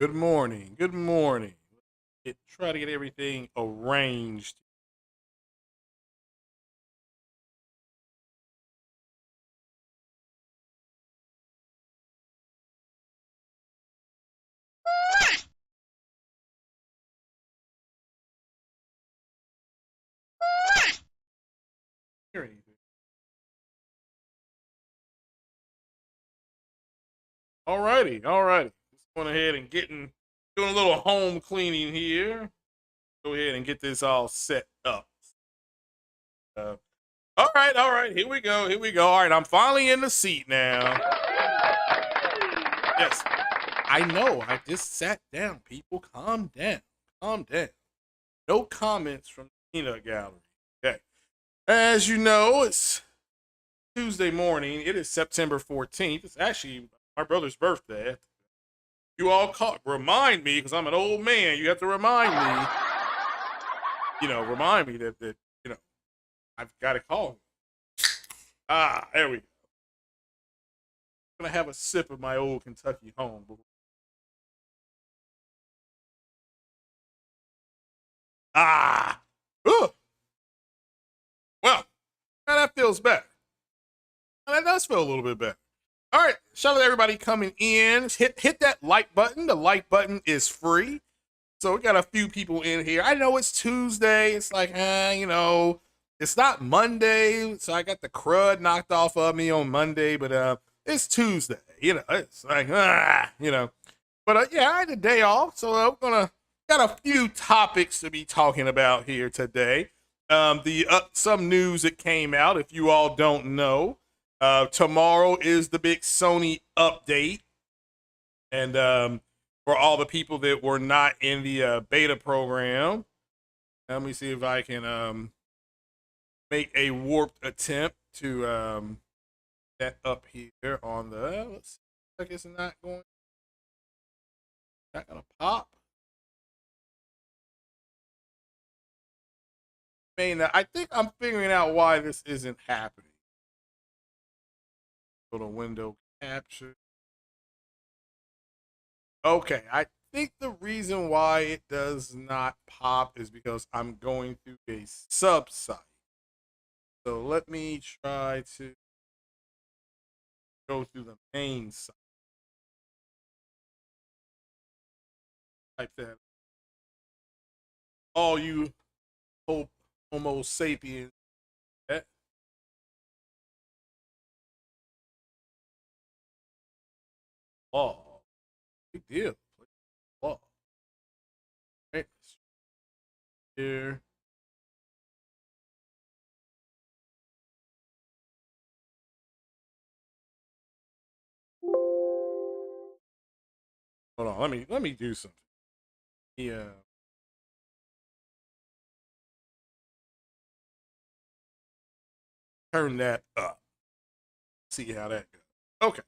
Good morning. Good morning. Try to get everything arranged. Hear anything. Alrighty, alrighty. Just going ahead and doing a little home cleaning here. Go ahead and get this all set up. Uh, all right. Here we go. Here we go. All right, I'm finally in the seat now. Yes, I know. I just sat down. People, calm down. Calm down. No comments from the peanut gallery. Okay. As you know, it's Tuesday morning. It is September 14th. It's actually my brother's birthday. You all remind me, because I'm an old man. You have to remind me, remind me that I've got to call him. There we go. I'm going to have a sip of my old Kentucky home. Ugh. Well, now that feels better. That does feel a little bit better. All right, shout out to everybody coming in. Hit that like button. The like button is free. So we got a few people in here. I know it's Tuesday. It's like, it's not Monday. So I got the crud knocked off of me on Monday, but it's Tuesday. It's like, But yeah, I had a day off. So I'm got a few topics to be talking about here today. Some news that came out, if you all don't know. Tomorrow is the big Sony update. And for all the people that were not in the beta program, let me see if I can make a warped attempt to set up here on the, let's see, like it's not going to pop. I think I'm figuring out why this isn't happening. Go to window capture. Okay, I think the reason why it does not pop is because I'm going through a sub site. So let me try to go through the main site. Type that. All you Homo sapiens. Oh, big deal. Oh, right here. Hold on, let me do something. Yeah. Turn that up. See how that goes. Okay.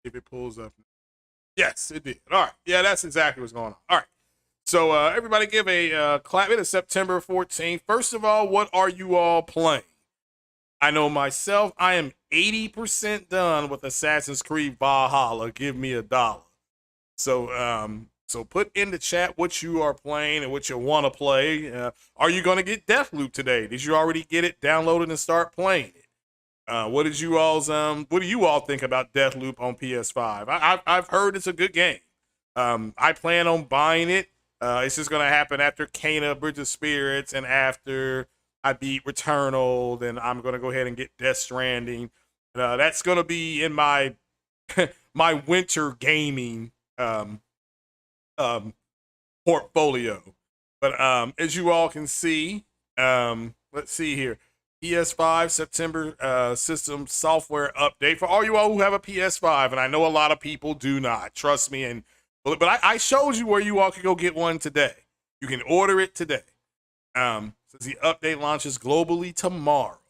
If it pulls up. Yes, it did. All right. Yeah, that's exactly what's going on. All right. So everybody give a clap. It is September 14th. First of all, what are you all playing? I know myself, I am 80% done with Assassin's Creed Valhalla. Give me $1. So put in the chat what you are playing and what you want to play. Are you going to get Deathloop today? Did you already get it downloaded and start playing it? What do you all think about Deathloop on PS5? I've heard it's a good game. I plan on buying it. It's just gonna happen after Kena Bridge of Spirits and after I beat Returnal. Then I'm gonna go ahead and get Death Stranding. That's gonna be in my my winter gaming portfolio. But as you all can see, let's see here. PS5 September system software update for all you all who have a PS5, and I know a lot of people do not. Trust me, but I showed you where you all can go get one today. You can order it today. Since the update launches globally tomorrow.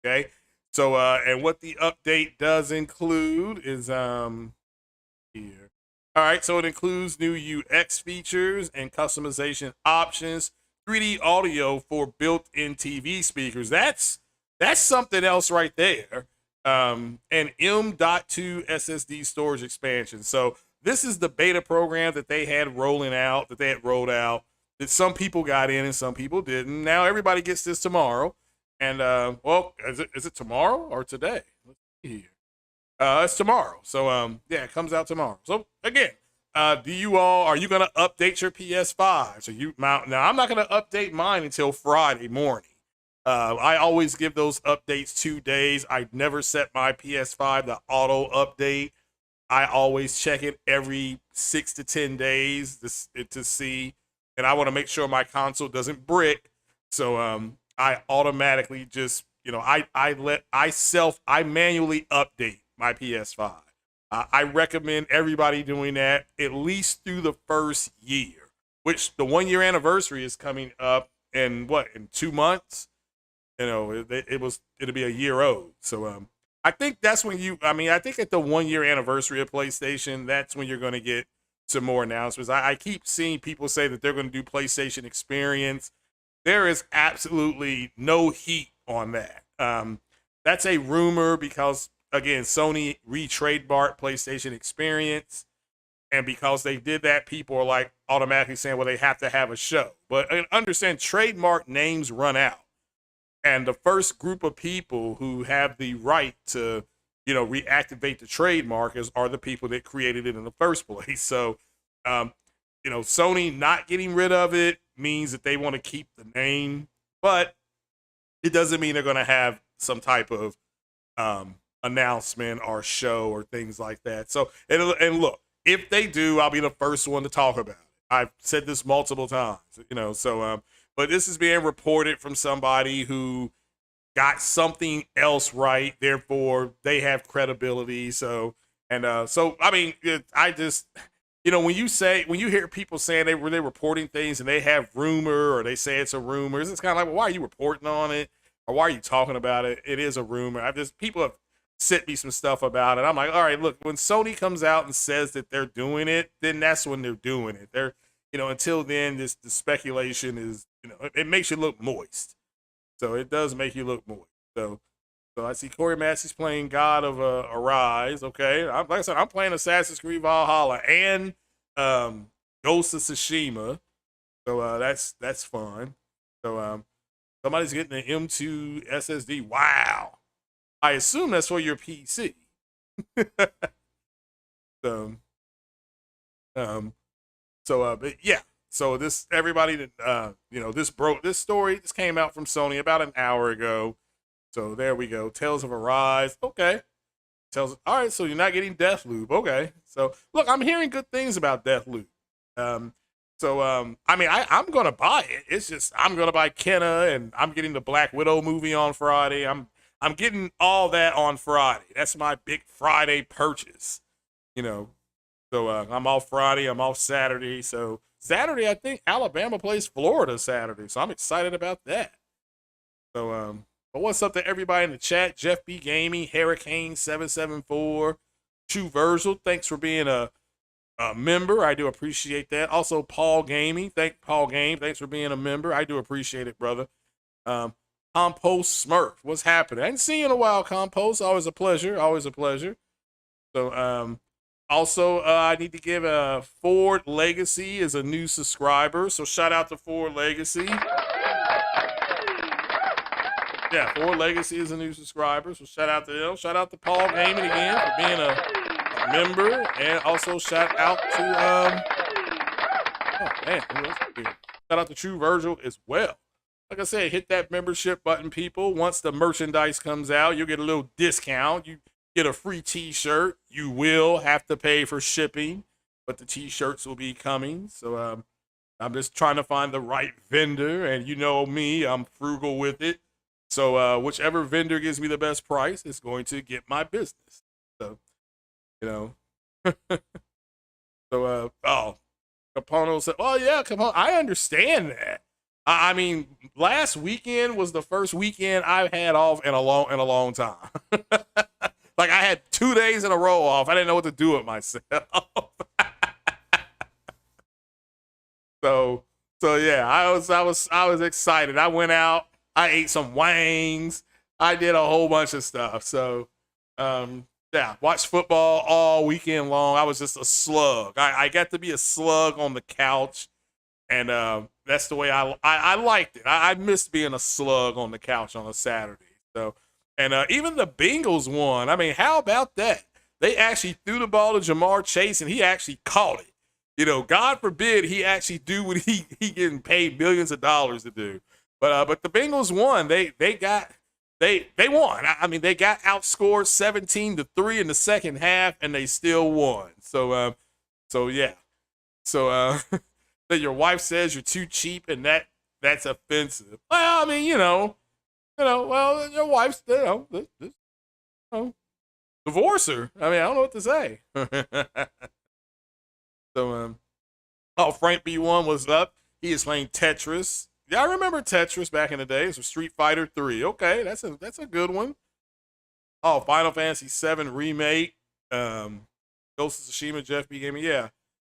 Okay, so and what the update does include is here. All right, so it includes new UX features and customization options. 3D audio for built-in TV speakers. That's That's something else right there. And M.2 SSD storage expansion. So this is the beta program that they had rolling out, that they had rolled out, that some people got in and some people didn't. Now everybody gets this tomorrow. And well, is it tomorrow or today? Let's see here. It's tomorrow. So yeah, it comes out tomorrow. So again, are you gonna update your PS5? So now I'm not gonna update mine until Friday morning. I always give those updates 2 days. I never set my PS5 to auto update. I always check it every 6 to 10 days to see, and I want to make sure my console doesn't brick. So I automatically just, I manually update my PS5. I recommend everybody doing that at least through the first year, which the 1 year anniversary is coming up in 2 months. It'll be a year old. So I think that's when I think at the 1 year anniversary of PlayStation, that's when you're going to get some more announcements. I keep seeing people say that they're going to do PlayStation Experience. There is absolutely no heat on that. That's a rumor because, again, Sony re-trademarked PlayStation Experience. And because they did that, people are like automatically saying, well, they have to have a show. But understand, trademark names run out. And the first group of people who have the right to, reactivate the trademark are the people that created it in the first place. So, Sony not getting rid of it means that they want to keep the name, but it doesn't mean they're going to have some type of announcement or show or things like that. So, and look, if they do, I'll be the first one to talk about it. I've said this multiple times, but this is being reported from somebody who got something else right, therefore they have credibility. So I mean, I just, when you hear people saying they're reporting things and they have rumor or they say it's a rumor, it's kind of like, well, why are you reporting on it or why are you talking about it? It is a rumor. People have sent me some stuff about it. I'm like, all right, look, when Sony comes out and says that they're doing it, then that's when they're doing it. They're, until then, the speculation is, it makes you look moist. So it does make you look moist. So I see Corey Massey's playing God of Arise. Okay, like I said, I'm playing Assassin's Creed Valhalla and Ghost of Tsushima. So that's fun. So somebody's getting an M.2 SSD. Wow. I assume that's for your PC. But yeah. So this this story came out from Sony about an hour ago. So there we go. Tales of Arise. Okay. All right. So you're not getting Deathloop. Okay. So look, I'm hearing good things about Deathloop. I'm gonna buy it. It's just I'm gonna buy Kenna, and I'm getting the Black Widow movie on Friday. I'm getting all that on Friday. That's my big Friday purchase. So I'm off Friday. I'm off Saturday. So Saturday, I think Alabama plays Florida Saturday. So I'm excited about that. So, but what's up to everybody in the chat? Jeff B. Gaming, Hurricane774, True Virgil, thanks for being a member. I do appreciate that. Also, Paul Gaming, thanks for being a member. I do appreciate it, brother. Compost Smurf, what's happening? I ain't seen you in a while, Compost. Always a pleasure. So, also, I need to give Ford Legacy is a new subscriber. So shout out to Ford Legacy. Yeah, Ford Legacy is a new subscriber. So shout out to them. Shout out to Paul Gaming again for being a member. And also shout out to shout out to True Virgil as well. Like I said, hit that membership button, people. Once the merchandise comes out, you'll get a little discount. You get a free t-shirt. You will have to pay for shipping, but the t-shirts will be coming. So I'm just trying to find the right vendor, and you know me, I'm frugal with it. So whichever vendor gives me the best price is going to get my business. So, so Capono said, oh yeah, Capono, I understand that. I mean, last weekend was the first weekend I've had off in a long time. Like I had 2 days in a row off. I didn't know what to do with myself. so yeah, I was excited. I went out. I ate some wangs. I did a whole bunch of stuff. So, yeah, watched football all weekend long. I was just a slug. I got to be a slug on the couch, and that's the way I liked it. I missed being a slug on the couch on a Saturday. So, and even the Bengals won. I mean, how about that? They actually threw the ball to Jamar Chase, and he actually caught it. You know, God forbid he actually do what he getting paid millions of dollars to do. But the Bengals won. They won. I mean, they got outscored 17-3 in the second half, and they still won. So yeah. So that your wife says you're too cheap, and that's offensive. Well, I mean, well, your wife's, divorce her. I mean, I don't know what to say. So, oh, Frank B1 was up. He is playing Tetris. Yeah, I remember Tetris back in the day. It's Street Fighter 3. Okay, that's a good one. Oh, Final Fantasy 7 remake. Ghost of Tsushima, Jeff B. Gaming. Yeah,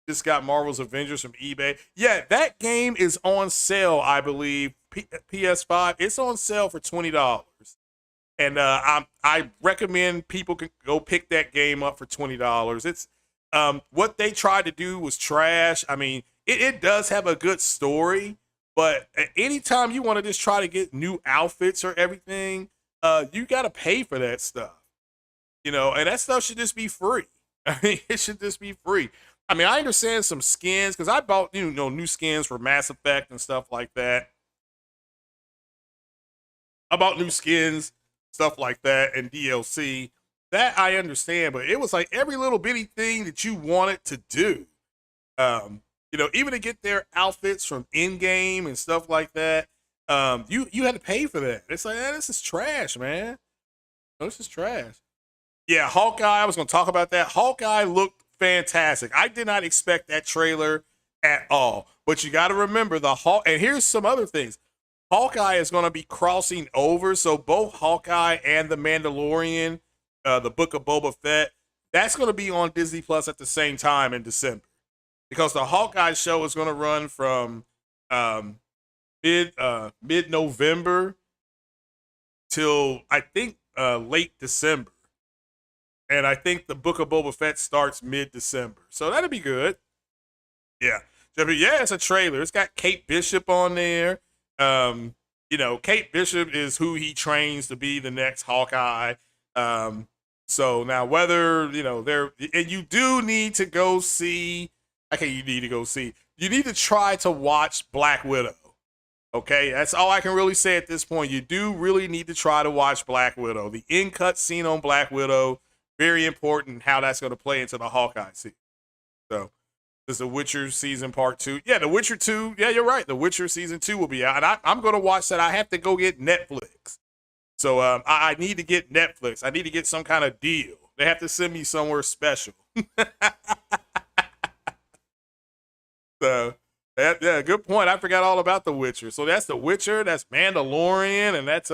just got Marvel's Avengers from eBay. Yeah, that game is on sale, I believe. PS-5. It's on sale for $20. And I recommend people can go pick that game up for $20. It's what they tried to do was trash. I mean, it does have a good story, but anytime you want to just try to get new outfits or everything, you got to pay for that stuff. And that stuff should just be free. I mean, it should just be free. I mean, I understand some skins because I bought new skins for Mass Effect and stuff like that. I bought new skins, stuff like that, and DLC. That I understand, but it was like every little bitty thing that you wanted to do. Even to get their outfits from in-game and stuff like that, you had to pay for that. It's like, this is trash, man. This is trash. Yeah, Hawkeye, I was going to talk about that. Hawkeye looked fantastic. I did not expect that trailer at all. But you got to remember and here's some other things. Hawkeye is going to be crossing over, so both Hawkeye and The Mandalorian, the Book of Boba Fett, that's going to be on Disney Plus at the same time in December. Because the Hawkeye show is going to run from mid-November till, I think, late December. And I think the Book of Boba Fett starts mid-December. So that'll be good. Yeah. Yeah, it's a trailer. It's got Kate Bishop on there. Kate Bishop is who he trains to be the next Hawkeye. So now whether, and you do need to go see, you need to try to watch Black Widow. Okay, that's all I can really say at this point. You do really need to try to watch Black Widow. The end cut scene on Black Widow, very important how that's going to play into the Hawkeye scene. So, this is The Witcher season part 2. Yeah, The Witcher 2. Yeah, you're right. The Witcher season 2 will be out. And I'm going to watch that. I have to go get Netflix. So, I need to get Netflix. I need to get some kind of deal. They have to send me somewhere special. So, yeah, good point. I forgot all about The Witcher. So that's The Witcher, that's Mandalorian, and that's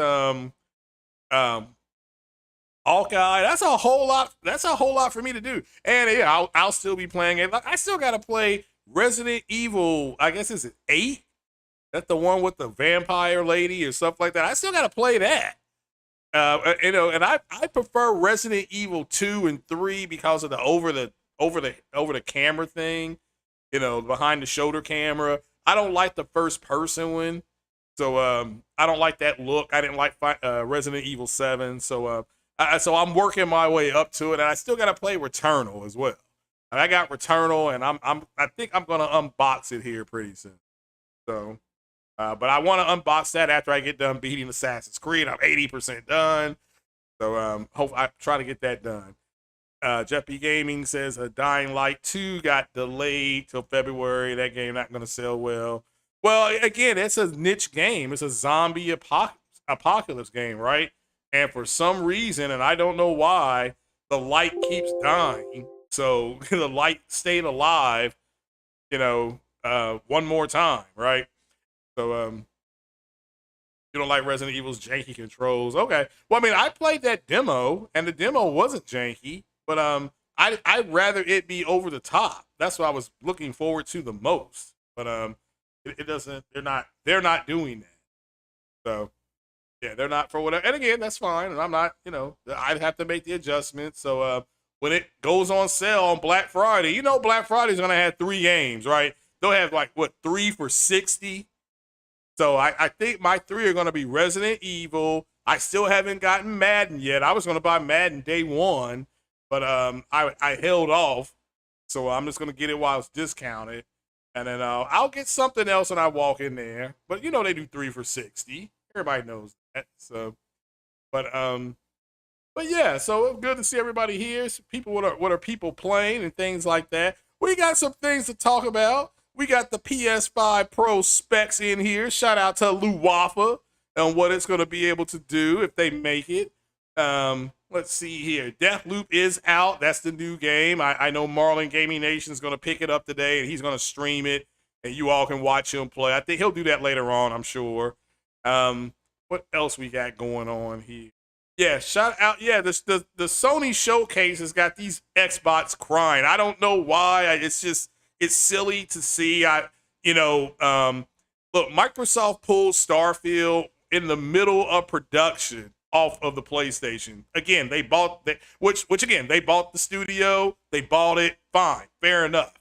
Hawkeye. That's a whole lot. That's a whole lot for me to do. And yeah, I'll still be playing it. I still got to play Resident Evil. I guess is it 8? That's the one with the vampire lady or stuff like that. I still got to play that. And I prefer Resident Evil 2 and 3 because of the over the camera thing. Behind the shoulder camera. I don't like the first person one. So I don't like that look. I didn't like Resident Evil 7. So I'm working my way up to it, and I still got to play Returnal as well. And I got Returnal, and I think I'm gonna unbox it here pretty soon. So, but I want to unbox that after I get done beating Assassin's Creed. I'm 80% done. So hope I try to get that done. Jeff B. Gaming says Dying Light 2 got delayed till February. That game not going to sell well. Well, again, it's a niche game. It's a zombie apocalypse game, right? And for some reason, and I don't know why, the light keeps dying. So the light stayed alive, one more time, right? So you don't like Resident Evil's janky controls. Okay. Well, I mean, I played that demo, and the demo wasn't janky. But I'd rather it be over the top. That's what I was looking forward to the most. But it doesn't. They're not doing that. So Yeah, they're not for whatever. And again, that's fine. And I'm not, you know, I'd have to make the adjustment. So when it goes on sale on Black Friday, you know, Black Friday's going to have 3 games, right? They'll have like, what, 3 for 60? So I think my 3 are going to be Resident Evil. I still haven't gotten Madden yet. I was going to buy Madden day 1, but I held off. So I'm just going to get it while it's discounted. And then I'll get something else when I walk in there. But, you know, they do 3 for 60. Everybody knows that. So, but yeah, so it's good to see everybody here. So people, what are people playing and things like that. We got some things to talk about. We got the PS-5 Pro specs in here. Shout out to Luwafa on what it's going to be able to do if they make it. Let's see here. Deathloop is out. That's the new game. I know Marlon Gaming Nation is going to pick it up today, and he's going to stream it, and you all can watch him play. I think he'll do that later on, I'm sure. What else we got going on here? Yeah, shout out. Yeah, the Sony showcase has got these Xbox crying. I don't know why. It's silly to see. Look, Microsoft pulled Starfield in the middle of production off of the PlayStation. Again, they bought they bought the studio, they bought it, fine, fair enough.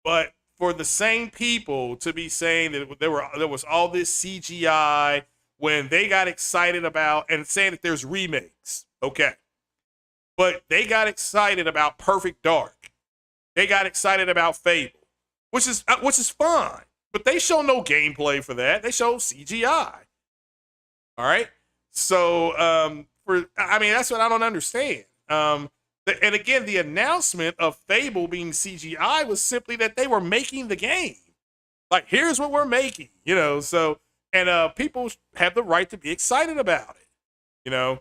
But for the same people to be saying that there was all this CGI when they got excited about and saying that there's remakes, okay. But they got excited about Perfect Dark. They got excited about Fable, which is fine. But they show no gameplay for that. They show CGI. All right. So that's what I don't understand. And again, the announcement of Fable being CGI was simply that they were making the game. Like, here's what we're making, you know. So, and people have the right to be excited about it, you know.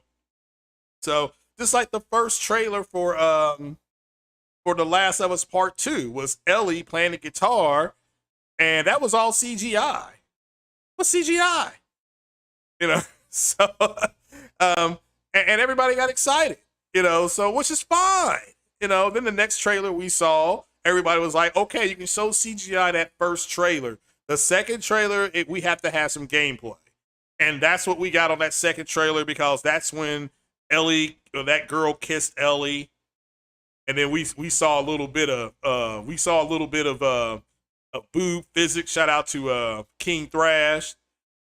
So just like the first trailer for The Last of Us Part 2 was Ellie playing the guitar, and that was all CGI. What's CGI? You know. So, and everybody got excited, you know, so, which is fine, you know. Then the next trailer we saw, everybody was like, okay, you can show CGI that first trailer. The second trailer, we have to have some gameplay. And that's what we got on that second trailer, because that's when Ellie, or that girl, kissed Ellie. And then we saw a little bit of, boob physics. Shout out to King Thrash.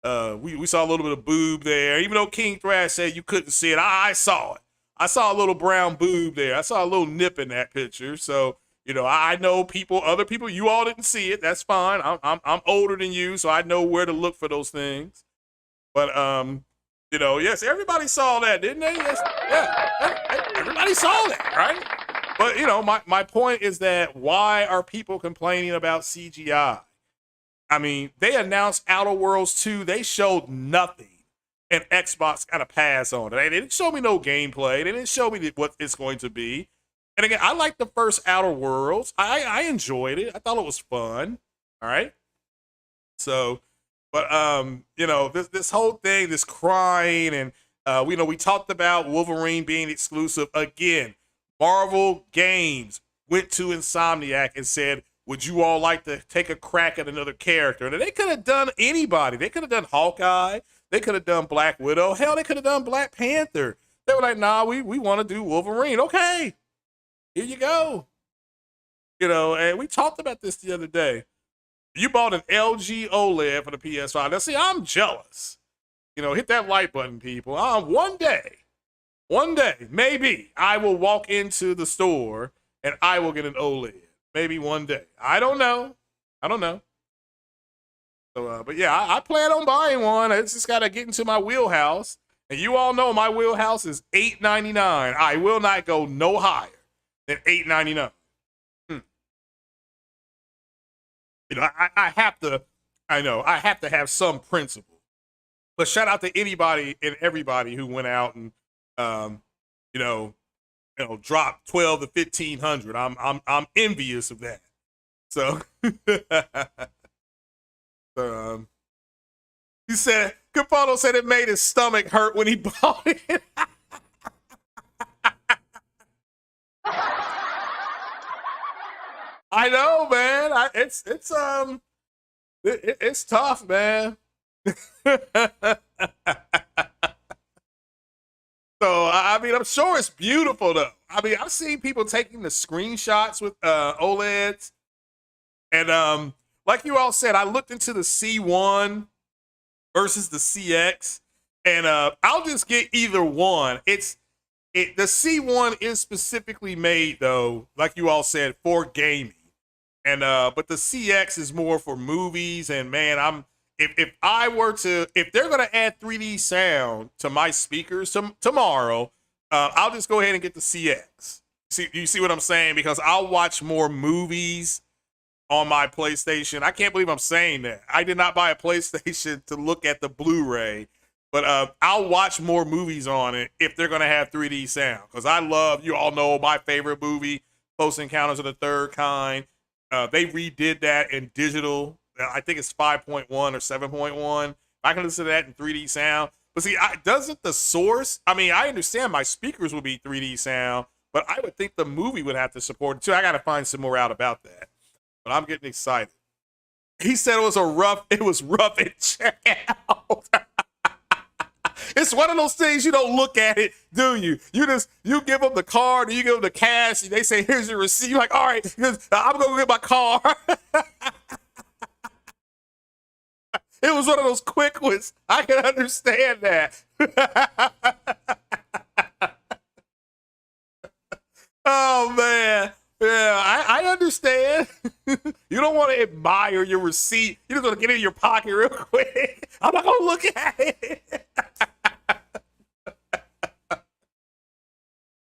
We saw a little bit of boob there, even though King Thrash said you couldn't see it. I saw it. I saw a little brown boob there. I saw a little nip in that picture. So, you know, I know other people, you all didn't see it. That's fine. I'm older than you, so I know where to look for those things. But you know, yes, everybody saw that, didn't they? Yes, yeah, everybody saw that, right? But you know, my point is that why are people complaining about CGI? I mean, they announced Outer Worlds 2. They showed nothing, and Xbox got a pass on it. They didn't show me no gameplay. They didn't show me what it's going to be. And again, I liked the first Outer Worlds. I enjoyed it. I thought it was fun. All right. So, but you know, this whole thing, this crying, and we talked about Wolverine being exclusive again. Marvel Games went to Insomniac and said, would you all like to take a crack at another character? And they could have done anybody. They could have done Hawkeye. They could have done Black Widow. Hell, they could have done Black Panther. They were like, nah, we want to do Wolverine. Okay, here you go. You know, and we talked about this the other day. You bought an LG OLED for the PS5. Now, see, I'm jealous. You know, hit that like button, people. One day, maybe I will walk into the store and I will get an OLED. Maybe one day. I don't know. So, but yeah, I plan on buying one. It's just got to get into my wheelhouse. And you all know my wheelhouse is $899. I will not go no higher than $899. You know, I have to have some principle. But shout out to anybody and everybody who went out and, drop 12 to 1500. I'm envious of that. So, he said, Caputo said it made his stomach hurt when he bought it. I know, man. It's tough, man. So I mean, I'm sure it's beautiful though. I mean, I've seen people taking the screenshots with OLEDs, and like you all said, I looked into the C1 versus the CX, and I'll just get either one. The C1 is specifically made though, like you all said, for gaming, and but the CX is more for movies. And man, if they're gonna add 3D sound to my speakers tomorrow, I'll just go ahead and get the CX. You see what I'm saying? Because I'll watch more movies on my PlayStation. I can't believe I'm saying that. I did not buy a PlayStation to look at the Blu-ray, but I'll watch more movies on it if they're gonna have 3D sound. Because you all know my favorite movie, Close Encounters of the Third Kind. They redid that in digital. I think it's 5.1 or 7.1. I can listen to that in 3D sound. But see, doesn't the source, I mean, I understand my speakers will be 3D sound, but I would think the movie would have to support it too. I got to find some more out about that. But I'm getting excited. He said it was rough at checkout. It's one of those things you don't look at it, do you? You give them the card or you give them the cash and they say, here's your receipt. You're like, all right, I'm going to get my car. It was one of those quick ones. I can understand that. Oh, man. Yeah, I understand. You don't want to admire your receipt. You just want to get it in your pocket real quick. I'm not going to look at it.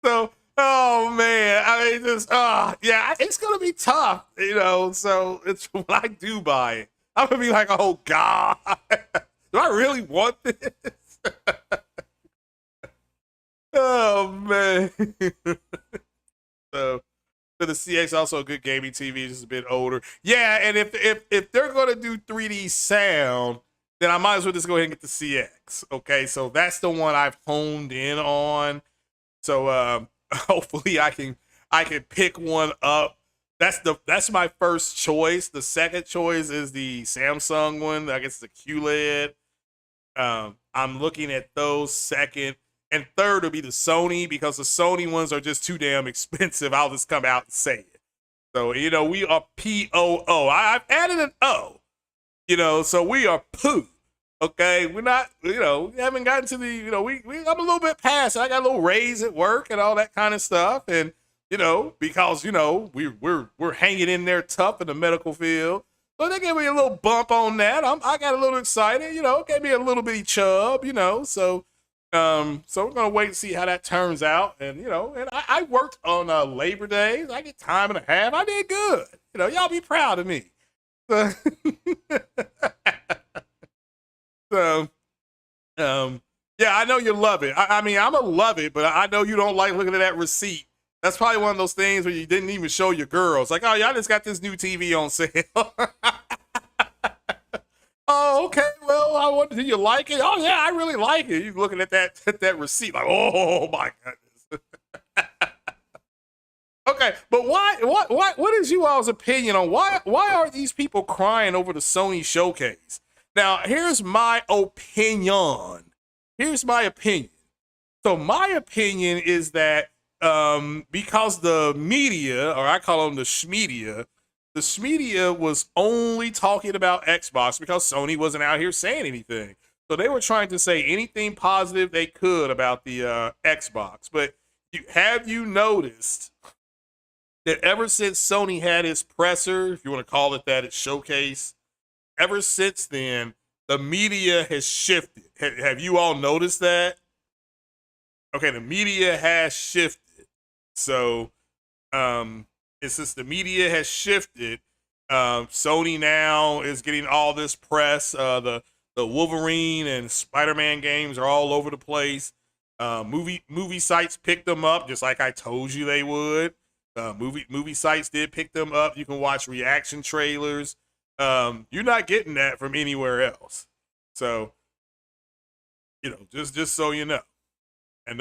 So, oh, man. I mean, yeah, it's going to be tough, so it's when I do buy it. I'm going to be like, oh, God, do I really want this? Oh, man. So the CX also a good gaming TV, just a bit older. Yeah, and if they're going to do 3D sound, then I might as well just go ahead and get the CX. Okay, so that's the one I've honed in on. So hopefully I can pick one up. That's my first choice. The second choice is the Samsung one. I guess the QLED. I'm looking at those second. And third would be the Sony, because the Sony ones are just too damn expensive. I'll just come out and say it. So, we are POO. I've added an O, so we are poo. Okay, we're not, we haven't gotten to the, I'm a little bit past. I got a little raise at work and all that kind of stuff. And, because, we're hanging in there tough in the medical field. So they gave me a little bump on that. I got a little excited, gave me a little bitty chub, so we're gonna wait and see how that turns out. And and I worked on Labor Days. I get time and a half. I did good. Y'all be proud of me. So, yeah, I know you love it. I mean, I'm gonna love it, but I know you don't like looking at that receipt. That's probably one of those things where you didn't even show your girls. Like, oh, y'all just got this new TV on sale. Oh, okay. Well, do you like it? Oh, yeah, I really like it. You're looking at that receipt like, oh my goodness. Okay, but what is you all's opinion on why are these people crying over the Sony showcase? Now, here's my opinion. So my opinion is that because the media, or I call them the schmedia, the Schmedia was only talking about Xbox because Sony wasn't out here saying anything. So they were trying to say anything positive they could about the Xbox. But have you noticed that ever since Sony had its presser, if you want to call it that, its showcase, ever since then, the media has shifted. Have you all noticed that? Okay, the media has shifted. So, since the media has shifted, Sony now is getting all this press. The Wolverine and Spider-Man games are all over the place. Movie sites picked them up, just like I told you they would. Movie sites did pick them up. You can watch reaction trailers. You're not getting that from anywhere else. So, just so you know. And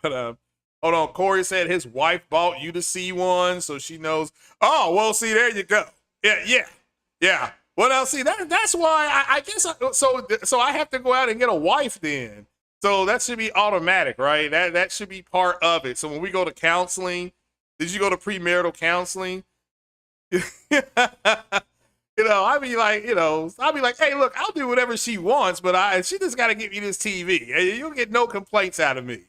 but hold on, Corey said his wife bought you the C1, so she knows. Oh, well, see, there you go. Yeah. Well, now, see, that's why I guess so I have to go out and get a wife then. So that should be automatic, right? That should be part of it. So when we go to counseling, did you go to premarital counseling? I'd be like, hey, look, I'll do whatever she wants, but she just got to get me this TV. You'll get no complaints out of me.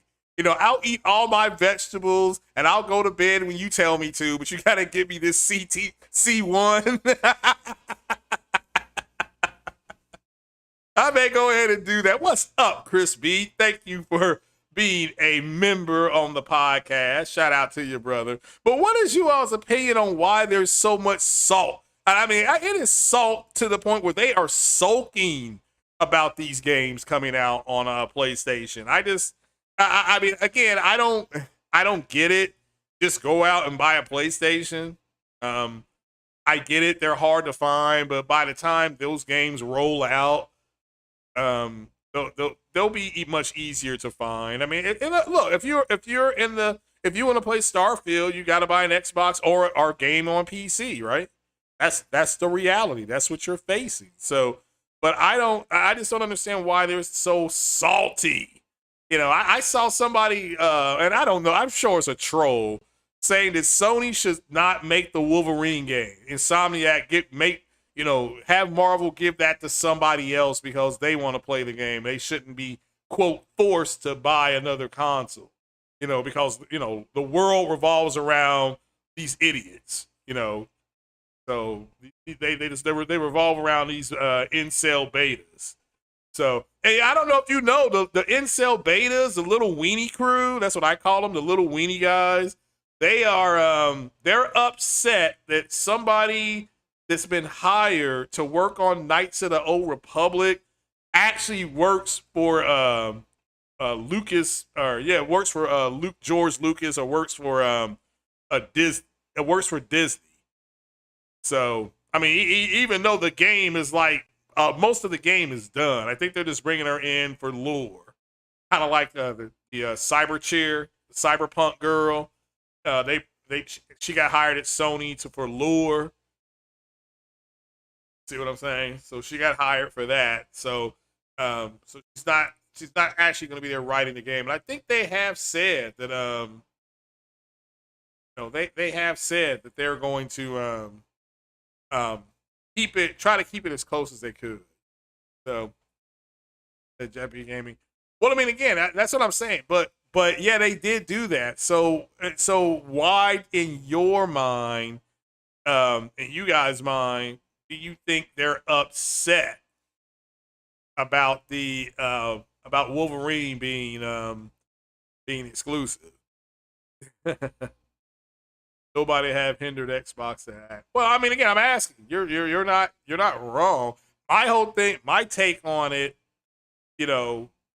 I'll eat all my vegetables and I'll go to bed when you tell me to, but you got to give me this C1. I may go ahead and do that. What's up, Chris B? Thank you for being a member on the podcast. Shout out to your brother. But what is you all's opinion on why there's so much salt? I mean, it is salt to the point where they are sulking about these games coming out on a PlayStation. I mean, again, I don't get it. Just go out and buy a PlayStation. I get it; they're hard to find, but by the time those games roll out, they'll be much easier to find. I mean, look, if you want to play Starfield, you got to buy an Xbox or our game on PC, right? That's the reality. That's what you're facing. So, but I just don't understand why they're so salty. I saw somebody, and I don't know, I'm sure it's a troll, saying that Sony should not make the Wolverine game. Insomniac have Marvel give that to somebody else because they want to play the game. They shouldn't be, quote, forced to buy another console, because, the world revolves around these idiots, So they revolve around these incel betas. So, hey, I don't know if you know the incel betas, the little weenie crew. That's what I call them, the little weenie guys. They are they're upset that somebody that's been hired to work on Knights of the Old Republic actually works for Lucas, or works for George Lucas, or works for works for Disney. So, I mean, even though the game is like, most of the game is done, I think they're just bringing her in for lore. Kind of like the cyberpunk girl. She got hired at Sony for lore. See what I'm saying? So she got hired for that. So, so she's not actually going to be there writing the game. And I think they have said that, they have said that they're going to, try to keep it as close as they could. So, the JP Gaming. Well, I mean, again, that's what I'm saying. But yeah, they did do that. So why, in your mind, in you guys' mind, do you think they're upset about about Wolverine being exclusive? Nobody have hindered Xbox to act. Well, I mean, again, I'm asking. You're not wrong. My take on it,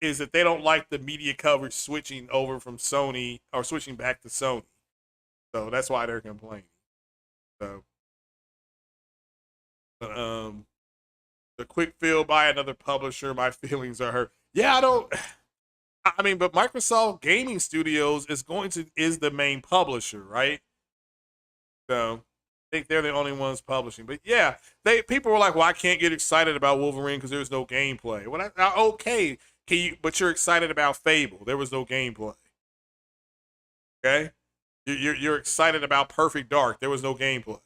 is that they don't like the media coverage switching over from Sony, or switching back to Sony. So that's why they're complaining. So, but, the quick fill by another publisher, my feelings are hurt. Yeah, but Microsoft Gaming Studios is the main publisher, right? So I think they're the only ones publishing. But yeah, people were like, "Well, I can't get excited about Wolverine because there's no gameplay." Well, okay, but you're excited about Fable. There was no gameplay. Okay, you're excited about Perfect Dark. There was no gameplay.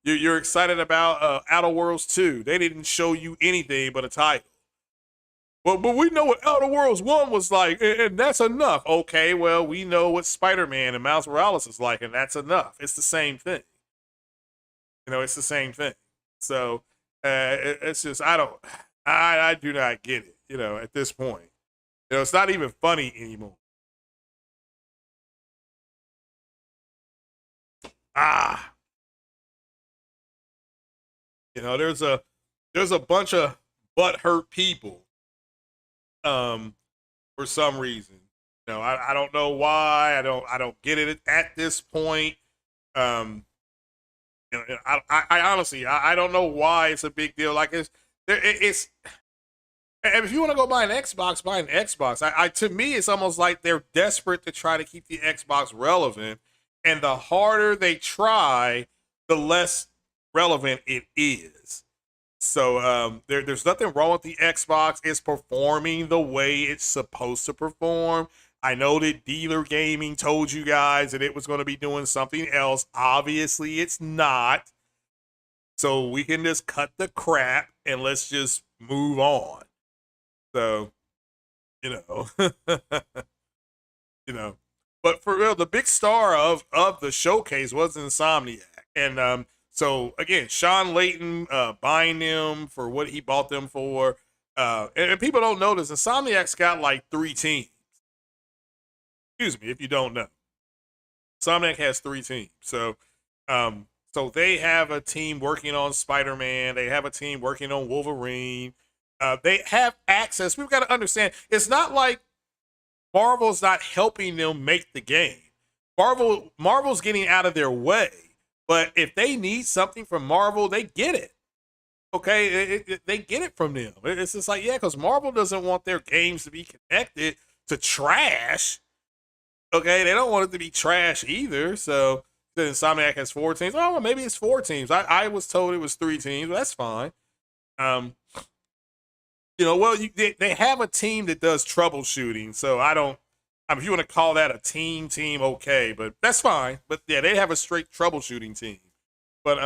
You're excited about Outer Worlds 2. They didn't show you anything but a title. But we know what Outer Worlds 1 was like, and that's enough. Okay, well, we know what Spider-Man and Miles Morales is like, and that's enough. It's the same thing. It's the same thing. So it's just, I do not get it, at this point. It's not even funny anymore. There's a bunch of butthurt people, for some reason. I don't know why. I don't get it at this point. I honestly, I don't know why it's a big deal. Like it's. And if you want to go buy an Xbox, buy an Xbox. To me, it's almost like they're desperate to try to keep the Xbox relevant, and the harder they try, the less relevant it is. So there's nothing wrong with the Xbox. It's performing the way it's supposed to perform. I know that Dealer Gaming told you guys that it was going to be doing something else. Obviously, it's not. So we can just cut the crap and let's just move on. So, you know, you know. But for real, the big star of the showcase was Insomniac. And so again, Sean Layton buying them for what he bought them for. And people don't know this. Insomniac's got like 3 teams. Excuse me, if you don't know. Insomniac has 3 teams. So so they have a team working on Spider-Man. They have a team working on Wolverine. They have access. We've got to understand, it's not like Marvel's not helping them make the game. Marvel's getting out of their way. But if they need something from Marvel, they get it. Okay, they get it from them. It's just like, yeah, because Marvel doesn't want their games to be connected to trash. Okay, they don't want it to be trash either. So the Insomniac has 4 teams. Oh, well, maybe it's 4 teams. I was told it was 3 teams. Well, that's fine. You know, well, they have a team that does troubleshooting. So if you want to call that a team, okay, but that's fine. But yeah, they have a straight troubleshooting team. But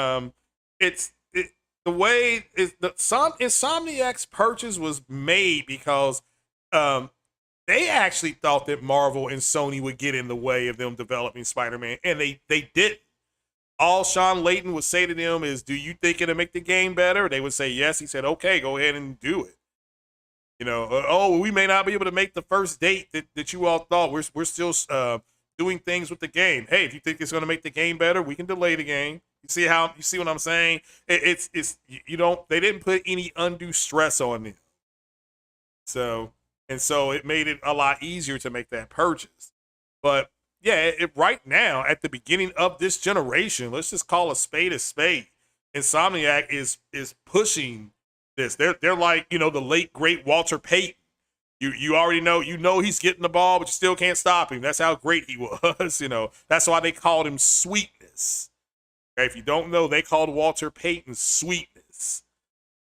the way Insomniac's purchase was made because they actually thought that Marvel and Sony would get in the way of them developing Spider-Man, and they didn't. All Sean Layton would say to them is, "Do you think it'll make the game better?" They would say yes. He said, "Okay, go ahead and do it." You know, oh, we may not be able to make the first date that you all thought. We're still doing things with the game. Hey, if you think it's going to make the game better, we can delay the game. You see what I'm saying? They didn't put any undue stress on them. So it made it a lot easier to make that purchase. But yeah, right now at the beginning of this generation, let's just call a spade. Insomniac is pushing this. They're like, you know, the late great Walter Payton. You already know, he's getting the ball, but you still can't stop him. That's how great he was. You know, that's why they called him Sweetness. Okay, if you don't know, they called Walter Payton Sweetness.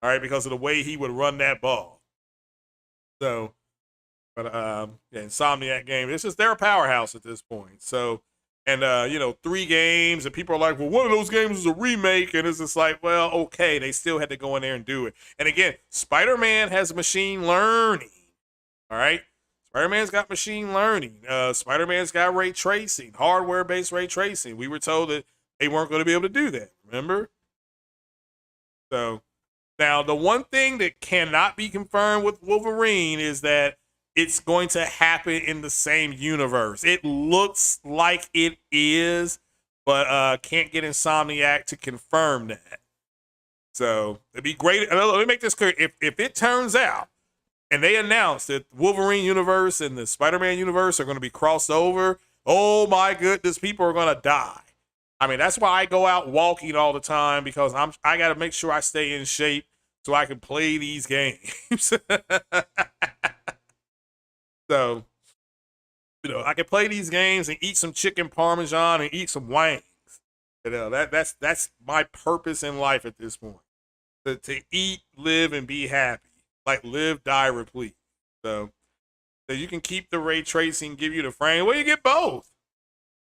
All right, because of the way he would run that ball. So, but yeah, Insomniac game. They're a powerhouse at this point. So, and you know, 3 games, and people are like, well, one of those games is a remake, and it's just like, well, okay, they still had to go in there and do it. And again, Spider-Man has machine learning. All right, Spider-Man's got machine learning. Spider-Man's got ray tracing, hardware-based ray tracing. We were told that they weren't going to be able to do that. Remember? So now the one thing that cannot be confirmed with Wolverine is that it's going to happen in the same universe. It looks like it is, but can't get Insomniac to confirm that. So it'd be great. Let me make this clear. If it turns out and they announce that Wolverine universe and the Spider-Man universe are going to be crossed over, oh my goodness, people are going to die. I mean, that's why I go out walking all the time, because I got to make sure I stay in shape so I can play these games. So, you know, I can play these games and eat some chicken parmesan and eat some wings. You know, that's my purpose in life at this point. To eat, live, and be happy. Like live, die, replete. So you can keep the ray tracing, give you the frame. Well, you get both.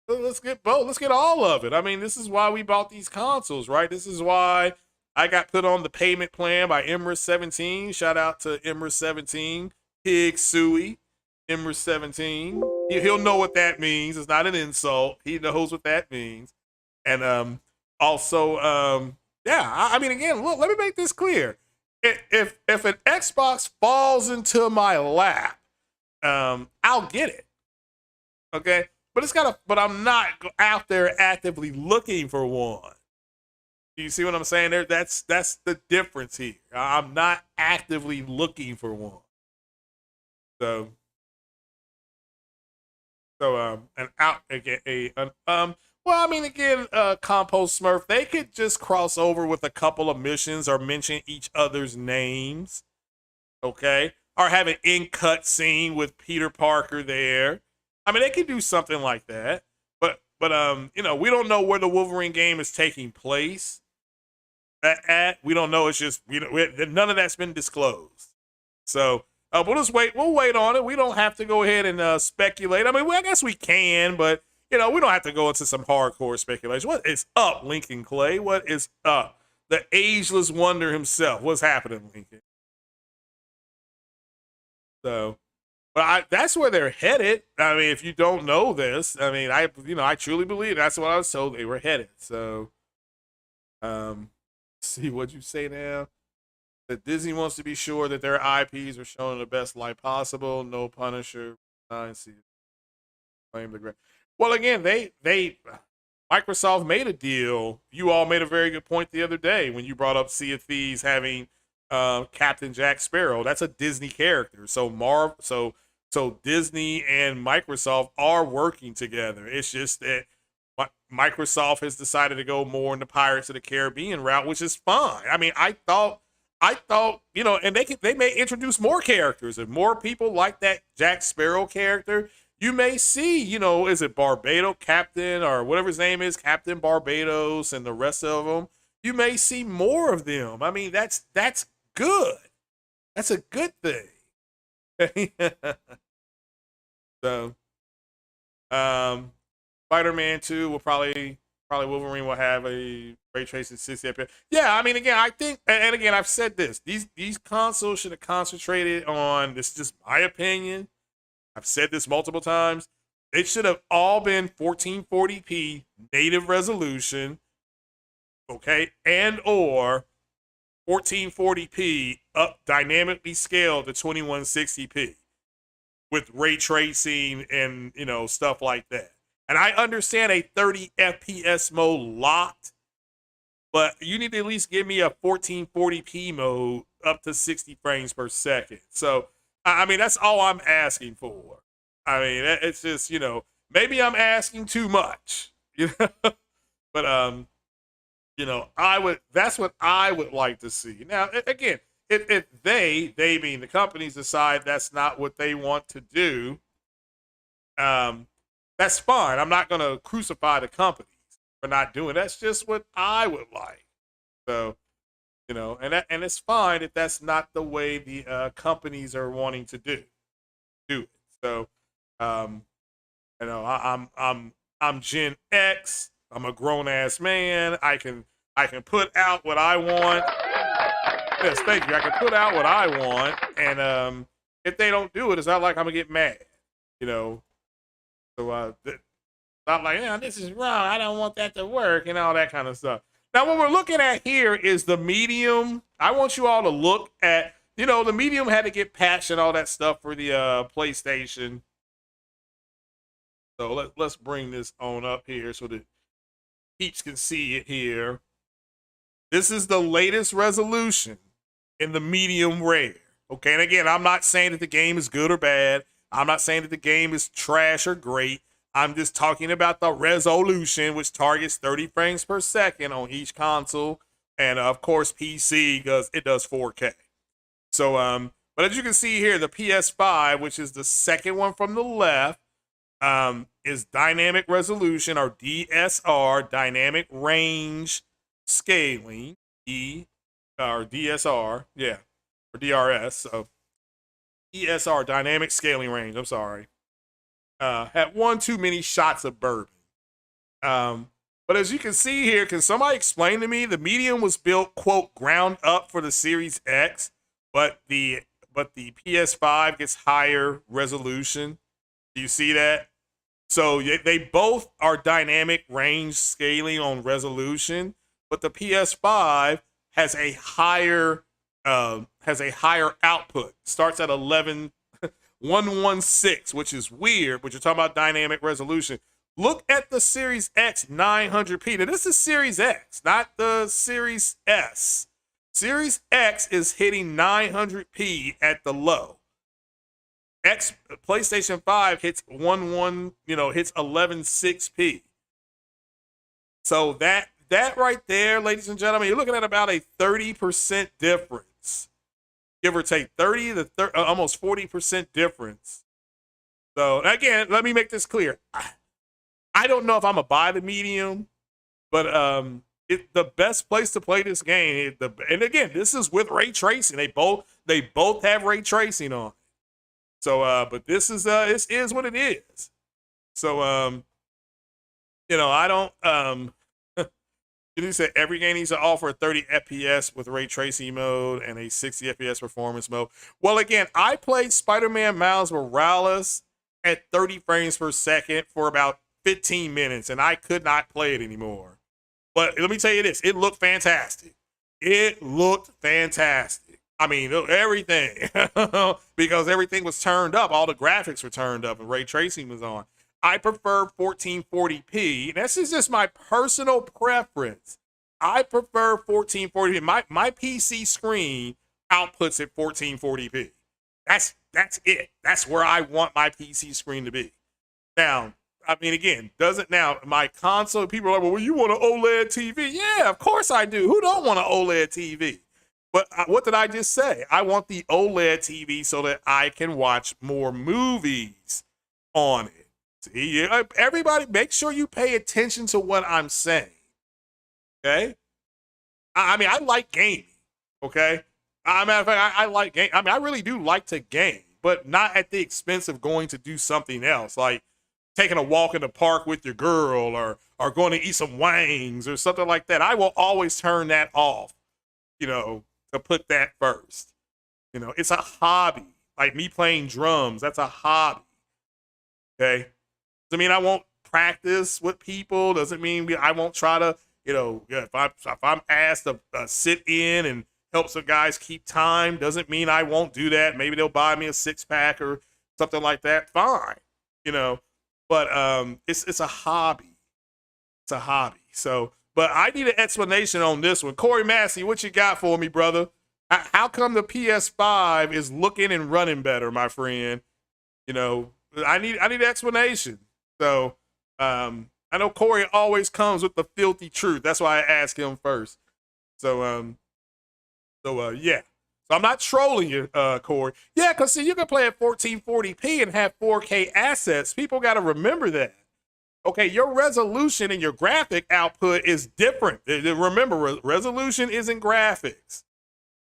Let's get both. Let's get all of it. I mean, this is why we bought these consoles, right? This is why I got put on the payment plan by Emrys17. Shout out to Emrys17. Pig Suey. Emrys17. He'll know what that means. It's not an insult. He knows what that means. And also, yeah, I mean, again, look, let me make this clear. If an Xbox falls into my lap, I'll get it. Okay? But I'm not out there actively looking for one. You see what I'm saying there? That's the difference here. I'm not actively looking for one. Well, I mean, again, Compost Smurf, they could just cross over with a couple of missions or mention each other's names, okay? Or have an in-cut scene with Peter Parker there. I mean, they could do something like that. But you know, we don't know where the Wolverine game is taking place. We don't know. It's just none of that's been disclosed. So we'll just wait. We'll wait on it. We don't have to go ahead and speculate. I mean, I guess we can, but we don't have to go into some hardcore speculation. What is up, Lincoln Clay? What is up? The ageless wonder himself. What's happening, Lincoln? So, but that's where they're headed. I mean, if you don't know this, I mean, I truly believe that's what I was told they were headed. So, see what you say now. That Disney wants to be sure that their IPs are shown in the best light possible. No Punisher. Claim the great. Well, again, Microsoft made a deal. You all made a very good point the other day when you brought up Sea of Thieves having Captain Jack Sparrow. That's a Disney character. So so Disney and Microsoft are working together. It's just that Microsoft has decided to go more in the Pirates of the Caribbean route, which is fine. I mean, I thought, and they may introduce more characters and more people like that Jack Sparrow character. You may see, is it Barbados Captain or whatever his name is, Captain Barbados, and the rest of them. You may see more of them. I mean, that's good. That's a good thing. So, Spider-Man 2 will probably Wolverine will have a ray tracing 60 FPS. Yeah, I mean, again, I think, and again, I've said this. These consoles should have concentrated on. This is just my opinion. I've said this multiple times. It should have all been 1440p native resolution, okay, and or 1440p up dynamically scaled to 2160p with ray tracing and stuff like that. And I understand a 30 FPS mode locked, but you need to at least give me a 1440p mode up to 60 frames per second. So, I mean, that's all I'm asking for. I mean, it's just, maybe I'm asking too much, but, that's what I would like to see. Now, again, if they being the companies decide that's not what they want to do, that's fine. I'm not going to crucify the companies for not doing it. That's just what I would like. So, and it's fine if that's not the way the companies are wanting to do it. So, I'm Gen X. I'm a grown ass man. I can put out what I want. Yes, thank you. I can put out what I want, and if they don't do it, it's not like I'm gonna get mad. So not like, this is wrong. I don't want that to work, and all that kind of stuff. Now, what we're looking at here is the medium. I want you all to look at, the medium had to get patched and all that stuff for the PlayStation. So let's bring this on up here so that peeps can see it here. This is the latest resolution in the medium rare. Okay, and again, I'm not saying that the game is good or bad. I'm not saying that the game is trash or great. I'm just talking about the resolution, which targets 30 frames per second on each console. And of course, PC, because it does 4K. So, but as you can see here, the PS-5, which is the second one from the left, is dynamic resolution, or DSR, dynamic range scaling, or DSR, yeah, or DRS. So DSR, dynamic scaling range. I'm sorry. Had one too many shots of bourbon. But as you can see here, can somebody explain to me, the medium was built, quote, ground up for the Series X, but the PS5 gets higher resolution. Do you see that? So they both are dynamic range scaling on resolution, but the PS5 has a higher output. Starts at 116, which is weird, but you're talking about dynamic resolution. Look at the Series X 900p. Now, this is Series X, not the Series S. Series X is hitting 900p at the low. PlayStation 5 hits 116p. So that right there, ladies and gentlemen, you're looking at about a 30% difference. Give or take 30 to almost 40% difference. So again, let me make this clear. I don't know if I'm gonna buy the medium, but the best place to play this game. And again, this is with ray tracing. They both have ray tracing on. So, but this is what it is. So, I don't. You said every game needs to offer a 30 FPS with ray tracing mode and a 60 FPS performance mode. Well, again, I played Spider-Man Miles Morales at 30 frames per second for about 15 minutes, and I could not play it anymore. But let me tell you this, it looked fantastic. It looked fantastic. I mean, everything, because everything was turned up. All the graphics were turned up and ray tracing was on. I prefer 1440p. This is just my personal preference. I prefer 1440p. My PC screen outputs at 1440p. That's it. That's where I want my PC screen to be. Now, I mean, again, my console, people are like, well, you want an OLED TV? Yeah, of course I do. Who don't want an OLED TV? But what did I just say? I want the OLED TV so that I can watch more movies on it. See, everybody, make sure you pay attention to what I'm saying. Okay? I mean, I like gaming. Okay? Matter of fact, I like game. I mean, I really do like to game, but not at the expense of going to do something else, like taking a walk in the park with your girl, or going to eat some wings or something like that. I will always turn that off, to put that first. It's a hobby. Like me playing drums, that's a hobby. Okay? Doesn't mean I won't practice with people. Doesn't mean I won't try to, if I'm asked to sit in and help some guys keep time, doesn't mean I won't do that. Maybe they'll buy me a 6-pack or something like that. Fine, But it's a hobby. It's a hobby. So, but I need an explanation on this one. Corey Massey, what you got for me, brother? How come the PS-5 is looking and running better, my friend? I need an explanation. So, I know Corey always comes with the filthy truth. That's why I ask him first. So, yeah. So I'm not trolling you, Corey. Yeah, because see, you can play at 1440p and have 4K assets. People got to remember that. Okay, your resolution and your graphic output is different. Remember, resolution isn't graphics.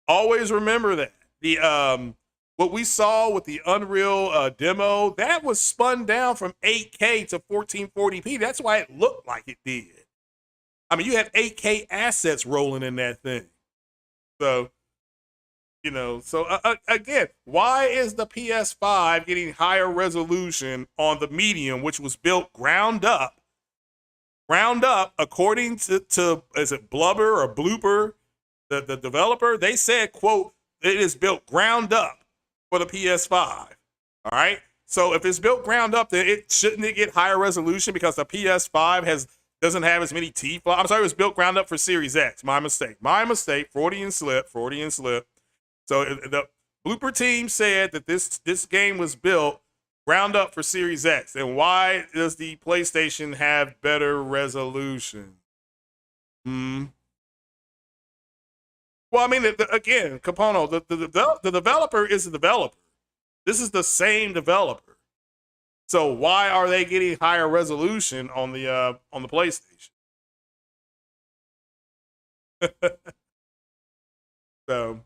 Always remember that. The what we saw with the Unreal demo, that was spun down from 8K to 1440p. That's why it looked like it did. I mean, you had 8K assets rolling in that thing. So, again, why is the PS5 getting higher resolution on the medium, which was built ground up, according to is it Blubber or Blooper, the developer? They said, quote, it is built ground up for the PS5. All right. So if it's built ground up, then shouldn't it get higher resolution because the PS5 doesn't have as many T flops? I'm sorry, it was built ground up for Series X. My mistake. Freudian slip. So the Blooper team said that this game was built ground up for Series X. And why does the PlayStation have better resolution? Well, I mean, again, Capono, the developer is the developer. This is the same developer. So why are they getting higher resolution on the PlayStation? So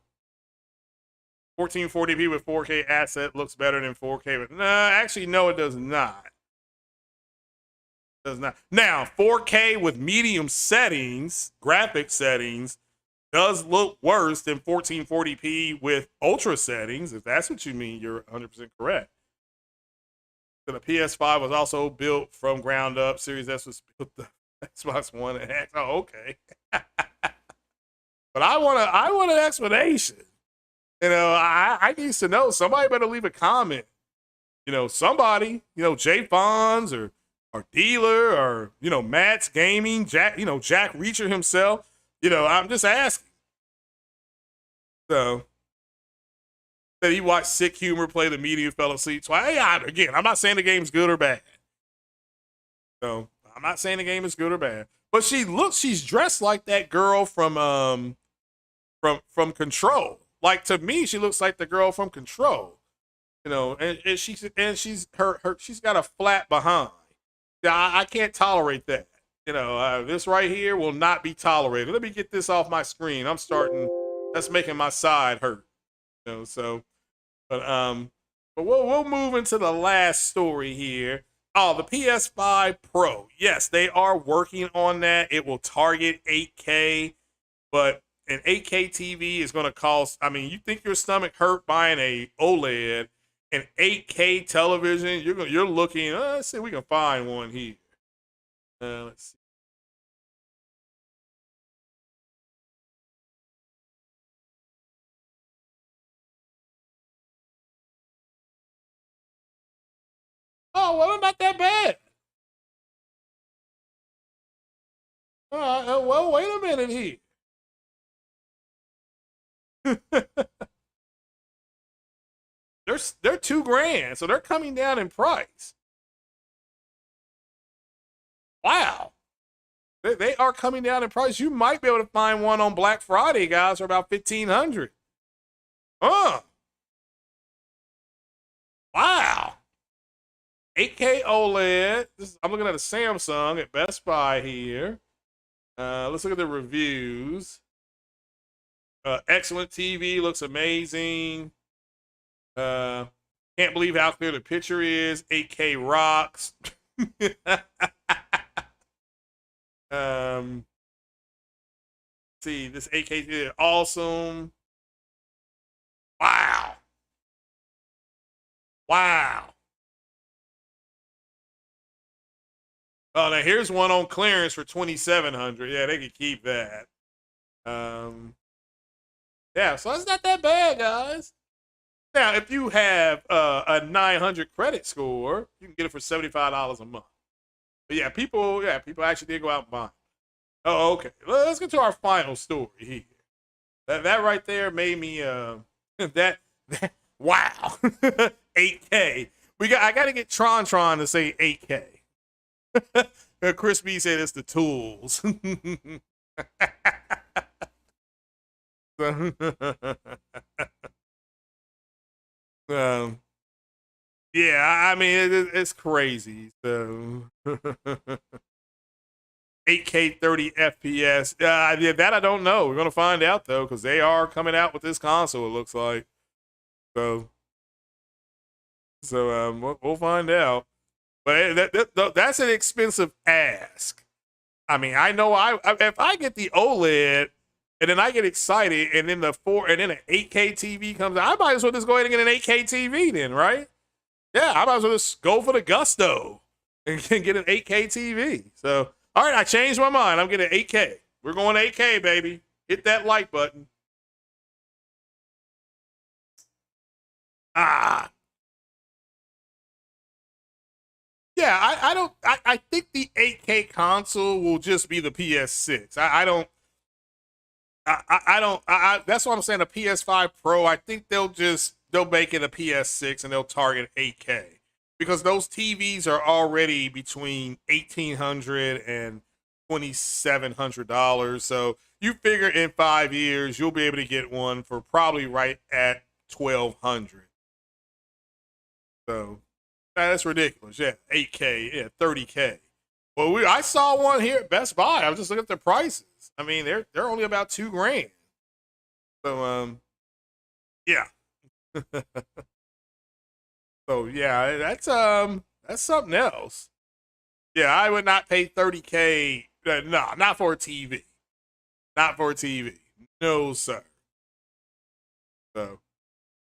1440p with 4K asset looks better than 4K. But actually, no, it does not. It does not. Now, 4K with medium settings, graphic settings, does look worse than 1440p with ultra settings. If that's what you mean, you're 100% correct. So the PS5 was also built from ground up. Series S was built the Xbox One and X. Oh, okay. But I want an explanation. I need to know. Somebody better leave a comment. Somebody, Jay Fonz or Dealer or, Matt's Gaming, Jack Reacher himself. I'm just asking. So, that he watched Sick Humor play the medium, fell asleep. So, again, I'm not saying the game's good or bad. So, I'm not saying the game is good or bad. But she's dressed like that girl from Control. Like, to me, she looks like the girl from Control. And she's got a flat behind. I can't tolerate that. You know, this right here will not be tolerated. Let me get this off my screen. I'm starting. That's making my side hurt. You know, so but we'll move into the last story here. Oh, the PS5 Pro. Yes, they are working on that. It will target 8K, but an 8K TV is going to cost. I mean, you think your stomach hurt buying a OLED, an 8K television? You're looking. Let's see if we can find one here. Let's see. Oh, well, not that bad. Well, wait a minute here. they're $2,000, so they're coming down in price. Wow, they are coming down in price. You might be able to find one on Black Friday, guys, for about $1,500. Wow. 8K OLED. I'm looking at a Samsung at Best Buy here. Let's look at the reviews. Excellent TV, looks amazing. Can't believe how clear the picture is. 8K rocks. See, this 8K is awesome. Wow. Wow. Oh, now here's one on clearance for $2,700. Yeah, they could keep that. Yeah, so it's not that bad, guys. Now, if you have a 900 credit score, you can get it for $75 a month. But yeah, people actually did go out and buy. Oh, okay. Let's get to our final story here. That right there made me that wow. 8K. I got to get Tron to say 8K. Chris B said it's the tools. Yeah, I mean it's crazy. So 8K 30 FPS. Yeah, that I don't know. We're gonna find out though, because they are coming out with this console. It looks like so. We'll find out. But that's an expensive ask. I mean, I know if I get the OLED and then I get excited and then an 8K TV comes out, I might as well just go ahead and get an 8K TV then, right? Yeah, I might as well just go for the gusto and get an 8K TV. So, all right, I changed my mind. I'm getting 8K. We're going 8K, baby. Hit that like button. Yeah, I think the 8K console will just be the PS6. That's what I'm saying. The PS5 Pro, I think they'll make it a PS6 and they'll target 8K because those TVs are already between $1,800 and $2,700. So you figure in 5 years you'll be able to get one for probably right at $1,200. So that's ridiculous. Yeah, 8K, yeah, 30K. Well, I saw one here at Best Buy. I was just looking at the prices. I mean, they're only about $2,000. So yeah. So yeah, that's something else. Yeah, I would not pay 30K. No, not for a TV. Not for a TV. No, sir. So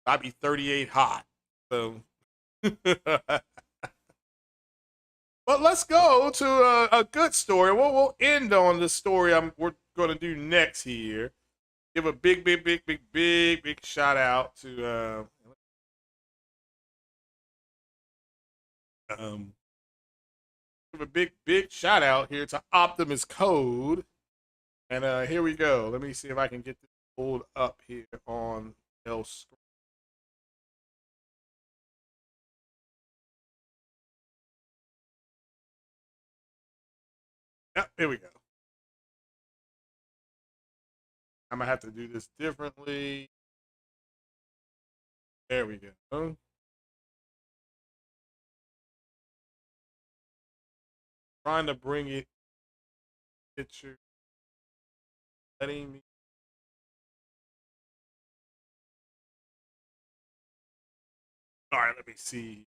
I'd be 38 hot. So but let's go to a good story. We'll end on the story we're going to do next here. Give a big shout out to give a big shout out here to Optimus Code. And here we go. Let me see if I can get this pulled up here on L screen. Yep, here we go. I'm gonna have to do this differently. There we go. Trying to bring it picture. Letting me. All right, let me see.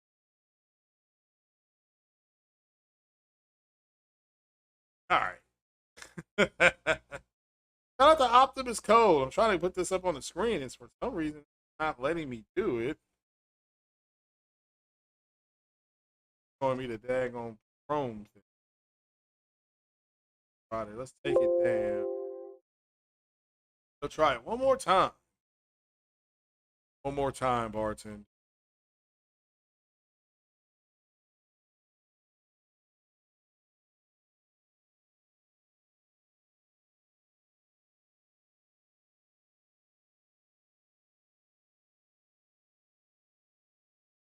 All right. Shout out to Optimus Code. I'm trying to put this up on the screen. It's for some reason not letting me do it. Showing me the daggone Chrome thing. All right, let's take it down. We'll try it one more time. One more time, bartender.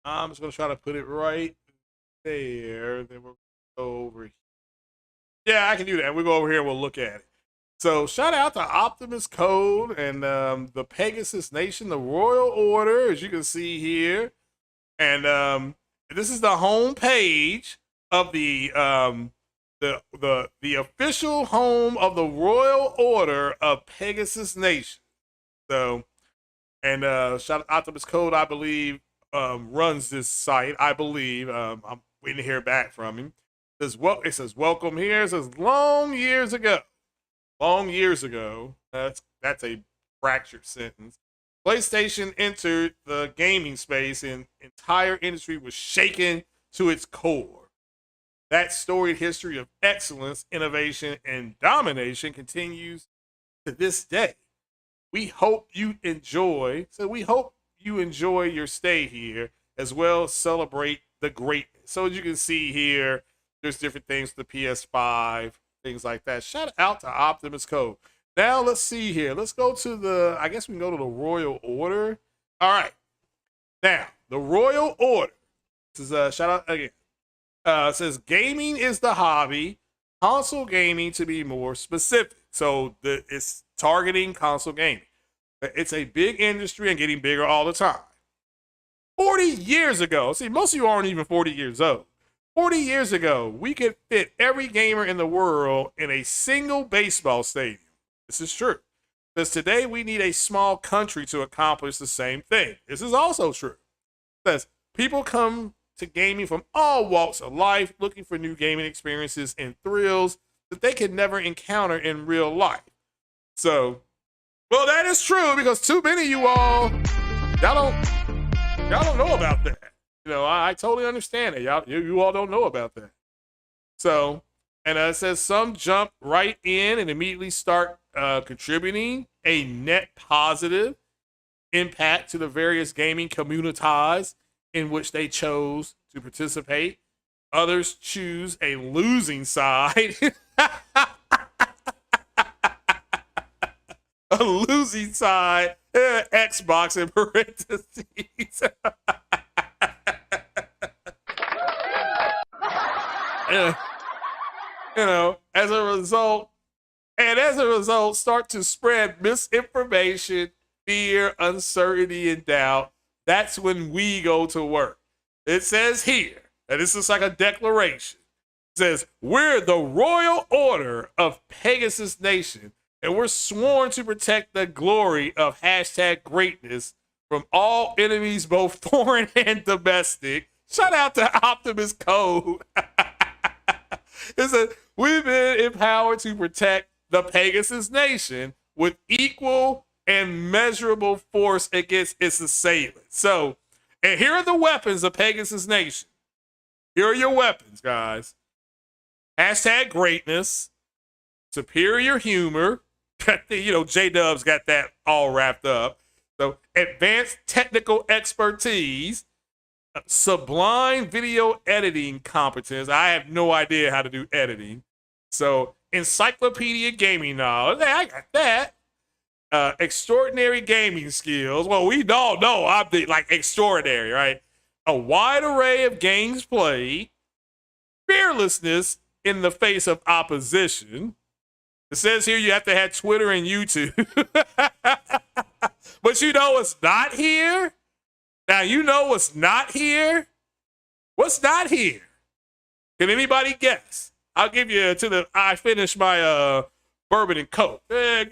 I'm just gonna try to put it right there. Then we'll go over here. Yeah, I can do that. We'll go over here and we'll look at it. So shout out to Optimus Code and the Pegasus Nation, the Royal Order, as you can see here. And this is the home page of the official home of the Royal Order of Pegasus Nation. So, and shout out Optimus Code, I believe, runs this site. I believe I'm waiting to hear back from him. It says welcome here. It says long years ago. That's a fractured sentence. PlayStation entered the gaming space and entire industry was shaken to its core. That storied history of excellence, innovation, and domination continues to this day. We hope you enjoy your stay here as well as celebrate the greatness. So as you can see here, there's different things, the PS-5, things like that. Shout out to Optimus Code. Now let's see here. Let's go to I guess we can go to the Royal Order. All right. Now, the Royal Order. This is shout out again. It says gaming is the hobby, console gaming to be more specific. So it's targeting console gaming. It's a big industry and getting bigger all the time. 40 years ago, see, most of you aren't even 40 years old. 40 years ago, we could fit every gamer in the world in a single baseball stadium. This is true. Because today we need a small country to accomplish the same thing. This is also true. It says people come to gaming from all walks of life, looking for new gaming experiences and thrills that they could never encounter in real life. So, well, that is true because too many of you all, y'all don't know about that. You know, I totally understand it. You all don't know about that. So, and it says some jump right in and immediately start contributing a net positive impact to the various gaming communities in which they chose to participate. Others choose a losing side. A losing side, Xbox in parentheses. You know, as a result, start to spread misinformation, fear, uncertainty, and doubt. That's when we go to work. It says here, and this is like a declaration. It says, we're the Royal Order of Pegasus Nation, and we're sworn to protect the glory of #greatness from all enemies, both foreign and domestic. Shout out to Optimus Code. It says, we've been empowered to protect the Pegasus Nation with equal and measurable force against its assailants. So, and here are the weapons of Pegasus Nation. Here are your weapons, guys. #greatness, superior humor. You know, J-Dub's got that all wrapped up. So, advanced technical expertise, sublime video editing competence. I have no idea how to do editing. So, encyclopedia gaming knowledge. Hey, I got that. Extraordinary gaming skills. Well, we all know I'm like extraordinary, right? A wide array of games played. Fearlessness in the face of opposition. It says here you have to have Twitter and YouTube. But you know what's not here? Now, you know what's not here? What's not here? Can anybody guess? I'll give you to the. I finished my bourbon and coke. Give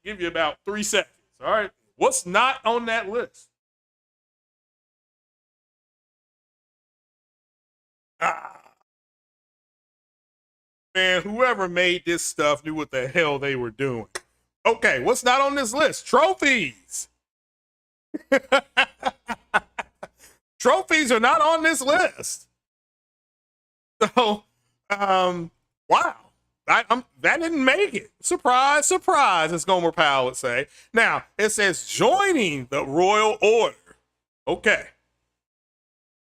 you about 3 seconds. All right. What's not on that list? Man, whoever made this stuff knew what the hell they were doing. Okay, what's not on this list? Trophies. Trophies are not on this list. So, wow. That didn't make it. Surprise, surprise, as Gomer Powell would say. Now, it says joining the Royal Order. Okay.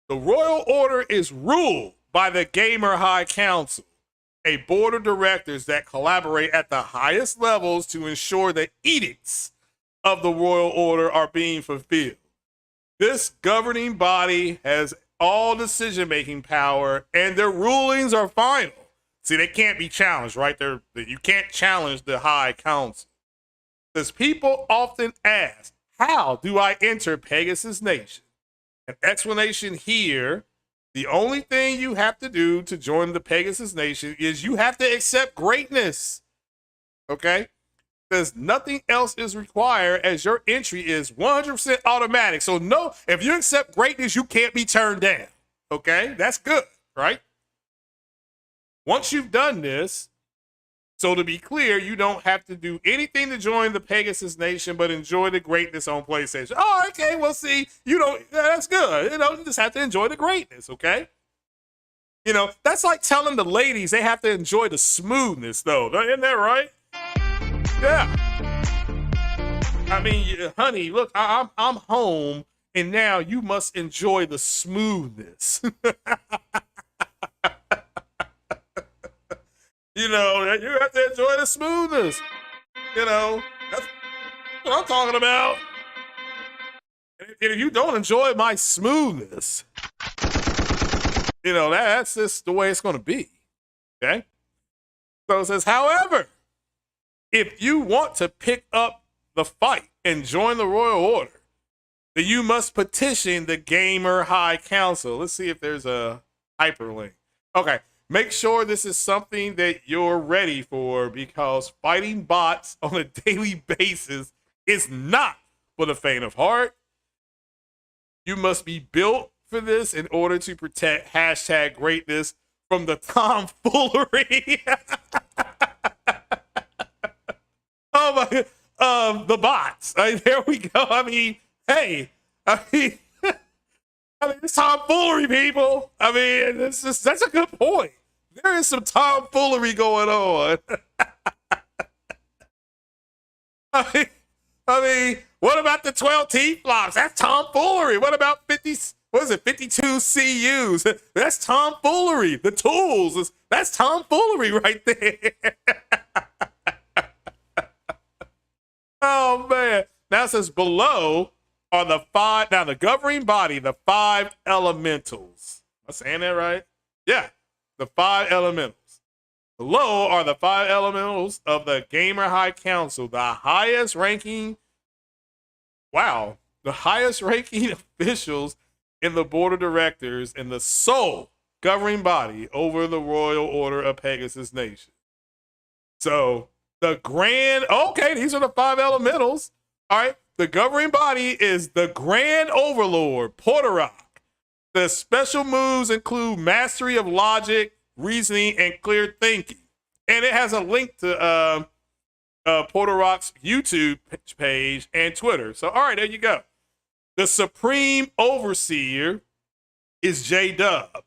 The Royal Order is ruled by the Gamer High Council, a board of directors that collaborate at the highest levels to ensure the edicts of the Royal Order are being fulfilled. This governing body has all decision-making power, and their rulings are final. See, they can't be challenged, right? You can't challenge the High Council. Because people often ask, how do I enter Pegasus Nation? An explanation here, the only thing you have to do to join the Pegasus Nation is you have to accept greatness, okay? Because nothing else is required, as your entry is 100% automatic. So no, if you accept greatness, you can't be turned down, okay? That's good, right? Once you've done this, so to be clear, you don't have to do anything to join the Pegasus Nation, but enjoy the greatness on PlayStation. Oh, okay, well, see, that's good. You just have to enjoy the greatness, okay? That's like telling the ladies they have to enjoy the smoothness, though. Isn't that right? Yeah. I mean, honey, look, I'm home, and now you must enjoy the smoothness. You have to enjoy the smoothness. That's what I'm talking about. And if you don't enjoy my smoothness, that's just the way it's going to be. Okay? So it says, however, if you want to pick up the fight and join the Royal Order, then you must petition the Gamer High Council. Let's see if there's a hyperlink. Okay. Make sure this is something that you're ready for, because fighting bots on a daily basis is not for the faint of heart. You must be built for this in order to protect #greatness from the tomfoolery. Oh my, the bots. There we go. I mean, hey, it's tomfoolery, people. I mean, that's a good point. There is some tomfoolery going on. I mean, what about the 12 T-flops? That's tomfoolery. What about 52 CUs? That's tomfoolery. The tools, that's tomfoolery right there. Oh, man. Now it says below are the governing body, the 5 elementals. Am I saying that right? Yeah. The 5 elementals. Below are the 5 elementals of the Gamer High Council, the highest ranking officials in the board of directors and the sole governing body over the Royal Order of Pegasus Nation. So these are the 5 elementals. All right. The governing body is the Grand Overlord, Porterock. The special moves include mastery of logic, reasoning, and clear thinking. And it has a link to Porterock's YouTube page and Twitter. So, all right, there you go. The Supreme Overseer is J-Dub,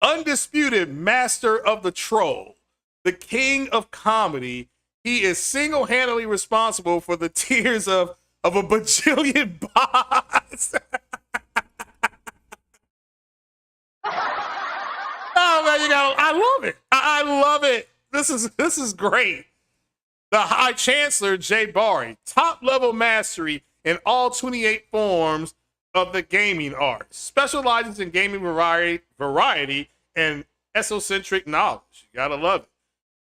undisputed master of the troll, the king of comedy. He is single-handedly responsible for the tears of a bajillion bots. Oh man, I love it. I love it. This is great. The High Chancellor Jay Bari, top level mastery in all 28 forms of the gaming arts, specializes in gaming variety and esocentric knowledge. You gotta love it.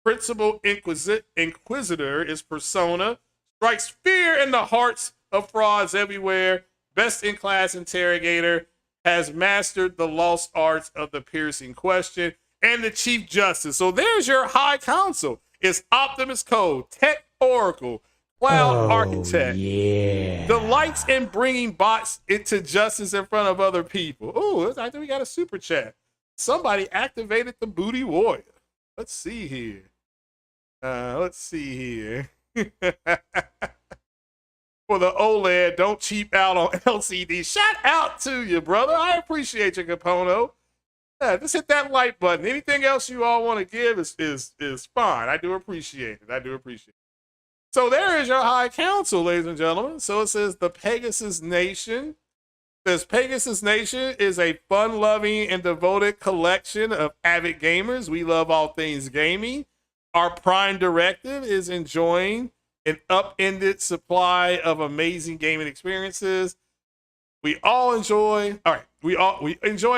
Principal Inquisitor is Persona, strikes fear in the hearts of frauds everywhere. Best in class interrogator, has mastered the lost arts of the piercing question, and the Chief Justice. So there's your High Council. It's Optimus Code, Tech Oracle, Cloud Architect. Yeah. Delights in bringing bots into justice in front of other people. Oh, I think we got a super chat. Somebody activated the Booty Warrior. Let's see here. Let's see here. For the OLED, don't cheap out on LCD. Shout out to you, brother. I appreciate you, Capono. Yeah, just hit that like button. Anything else you all want to give is fine. I do appreciate it. I do appreciate it. So there is your High Council, ladies and gentlemen. So it says the Pegasus Nation. This Pegasus Nation is a fun-loving and devoted collection of avid gamers. We love all things gaming. Our prime directive is enjoying an upended supply of amazing gaming experiences. We enjoy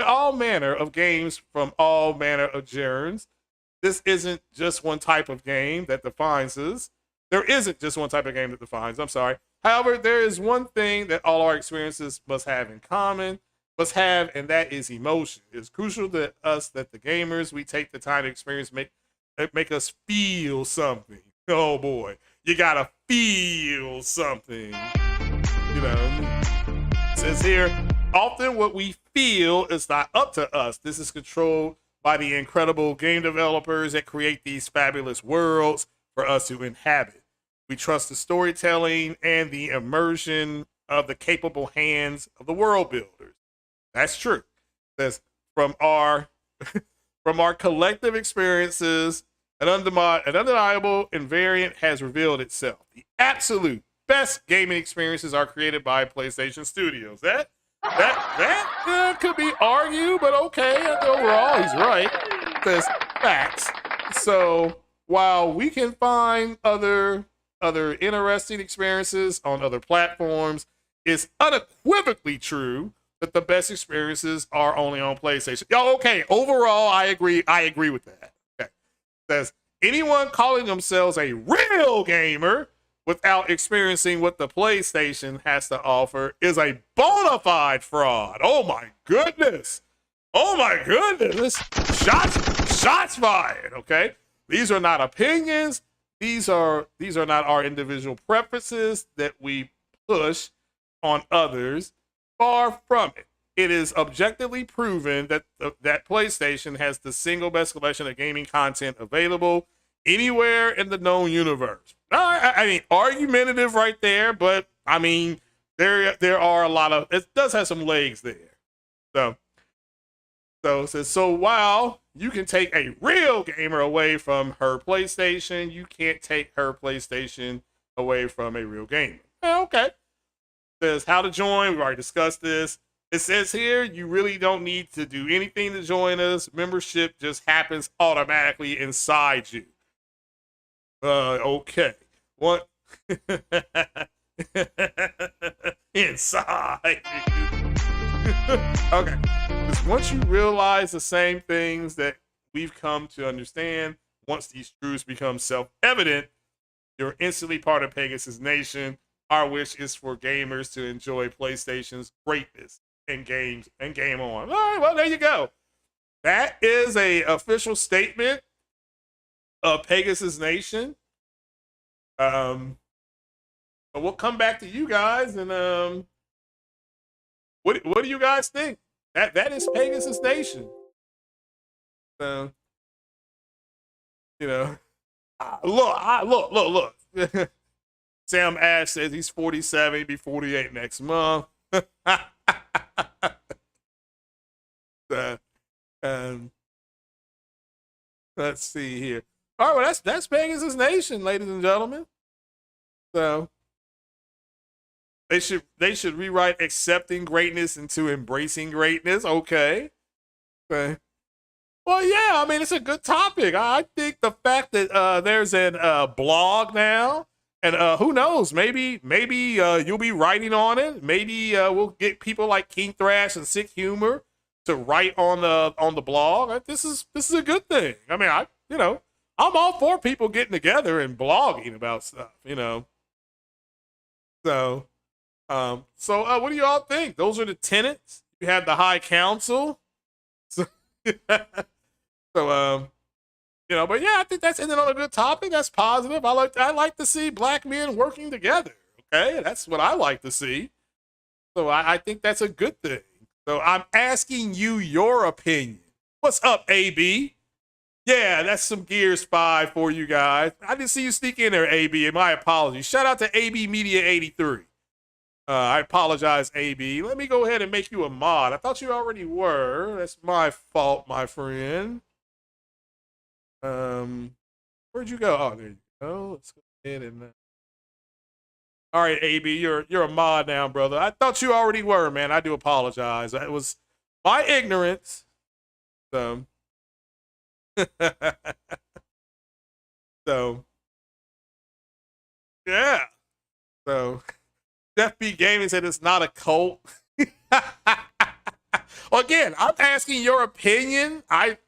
all manner of games from all manner of genres. This isn't just one type of game that defines us. There isn't just one type of game that defines. I'm sorry. However, there is one thing that all our experiences must have in common, and that is emotion. It's crucial to us that the gamers we take the time to experience make us feel something. Oh boy, you gotta feel something. You know, it says here, often what we feel is not up to us. This is controlled by the incredible game developers that create these fabulous worlds for us to inhabit. We trust the storytelling and the immersion of the capable hands of the world builders. That's true. That's from our collective experiences. An undeniable invariant has revealed itself. The absolute best gaming experiences are created by PlayStation Studios. That could be argued, but okay. Overall, he's right. That's facts. So while we can find other interesting experiences on other platforms, it's unequivocally true that the best experiences are only on PlayStation. Oh, okay. Overall, I agree. I agree with that. Okay. Says anyone calling themselves a real gamer without experiencing what the PlayStation has to offer is a bona fide fraud. Oh my goodness. Oh my goodness. Shots fired. Okay. These are not opinions. These are not our individual preferences that we push on others. Far from it. It is objectively proven that that PlayStation has the single best collection of gaming content available anywhere in the known universe. I mean, argumentative right there, but I mean, there are a lot of, it does have some legs there. So while you can take a real gamer away from her PlayStation, you can't take her PlayStation away from a real gamer. Okay. Says how to join. We've already discussed this. It says here, you really don't need to do anything to join us. Membership just happens automatically inside you. Okay. What? Inside you. Okay. Because once you realize the same things that we've come to understand, once these truths become self-evident, you're instantly part of Pegasus Nation. Our wish is for gamers to enjoy PlayStation's greatness and game on. All right, well, there you go. That is a official statement of Pegasus Nation. But we'll come back to you guys and what do you guys think? That is Pegasus Nation. You know, look. Sam Ash says he's 47, he'll be 48 next month. Let's see here. All right, well, that's Pegasus Nation, ladies and gentlemen. So they should rewrite accepting greatness into embracing greatness. Okay. Well, yeah, I mean, it's a good topic. I think the fact that there's a blog now, and who knows, maybe you'll be writing on it. Maybe we'll get people like King Thrash and Sick Humor to write on the blog. This is a good thing. I mean, I'm all for people getting together and blogging about stuff, So, what do y'all think? Those are the tenets. You have the High Council. So So, you know, but yeah, I think that's ending on a good topic. That's positive. I like to see black men working together. Okay, that's what I like to see. So I think that's a good thing. So I'm asking you your opinion. What's up, AB? Yeah, that's some Gears 5 for you guys. I didn't see you sneak in there, AB, and my apologies. Shout out to AB Media 83. I apologize, AB. Let me go ahead and make you a mod. I thought you already were. That's my fault, my friend. Where'd you go? Oh, there you go. Let's go ahead and all right, AB, you're a mod now, brother. I thought you already were, man. I do apologize. It was my ignorance. So, so yeah. So, Jeff B. Gaming said it's not a cult. Well, again, I'm asking your opinion. I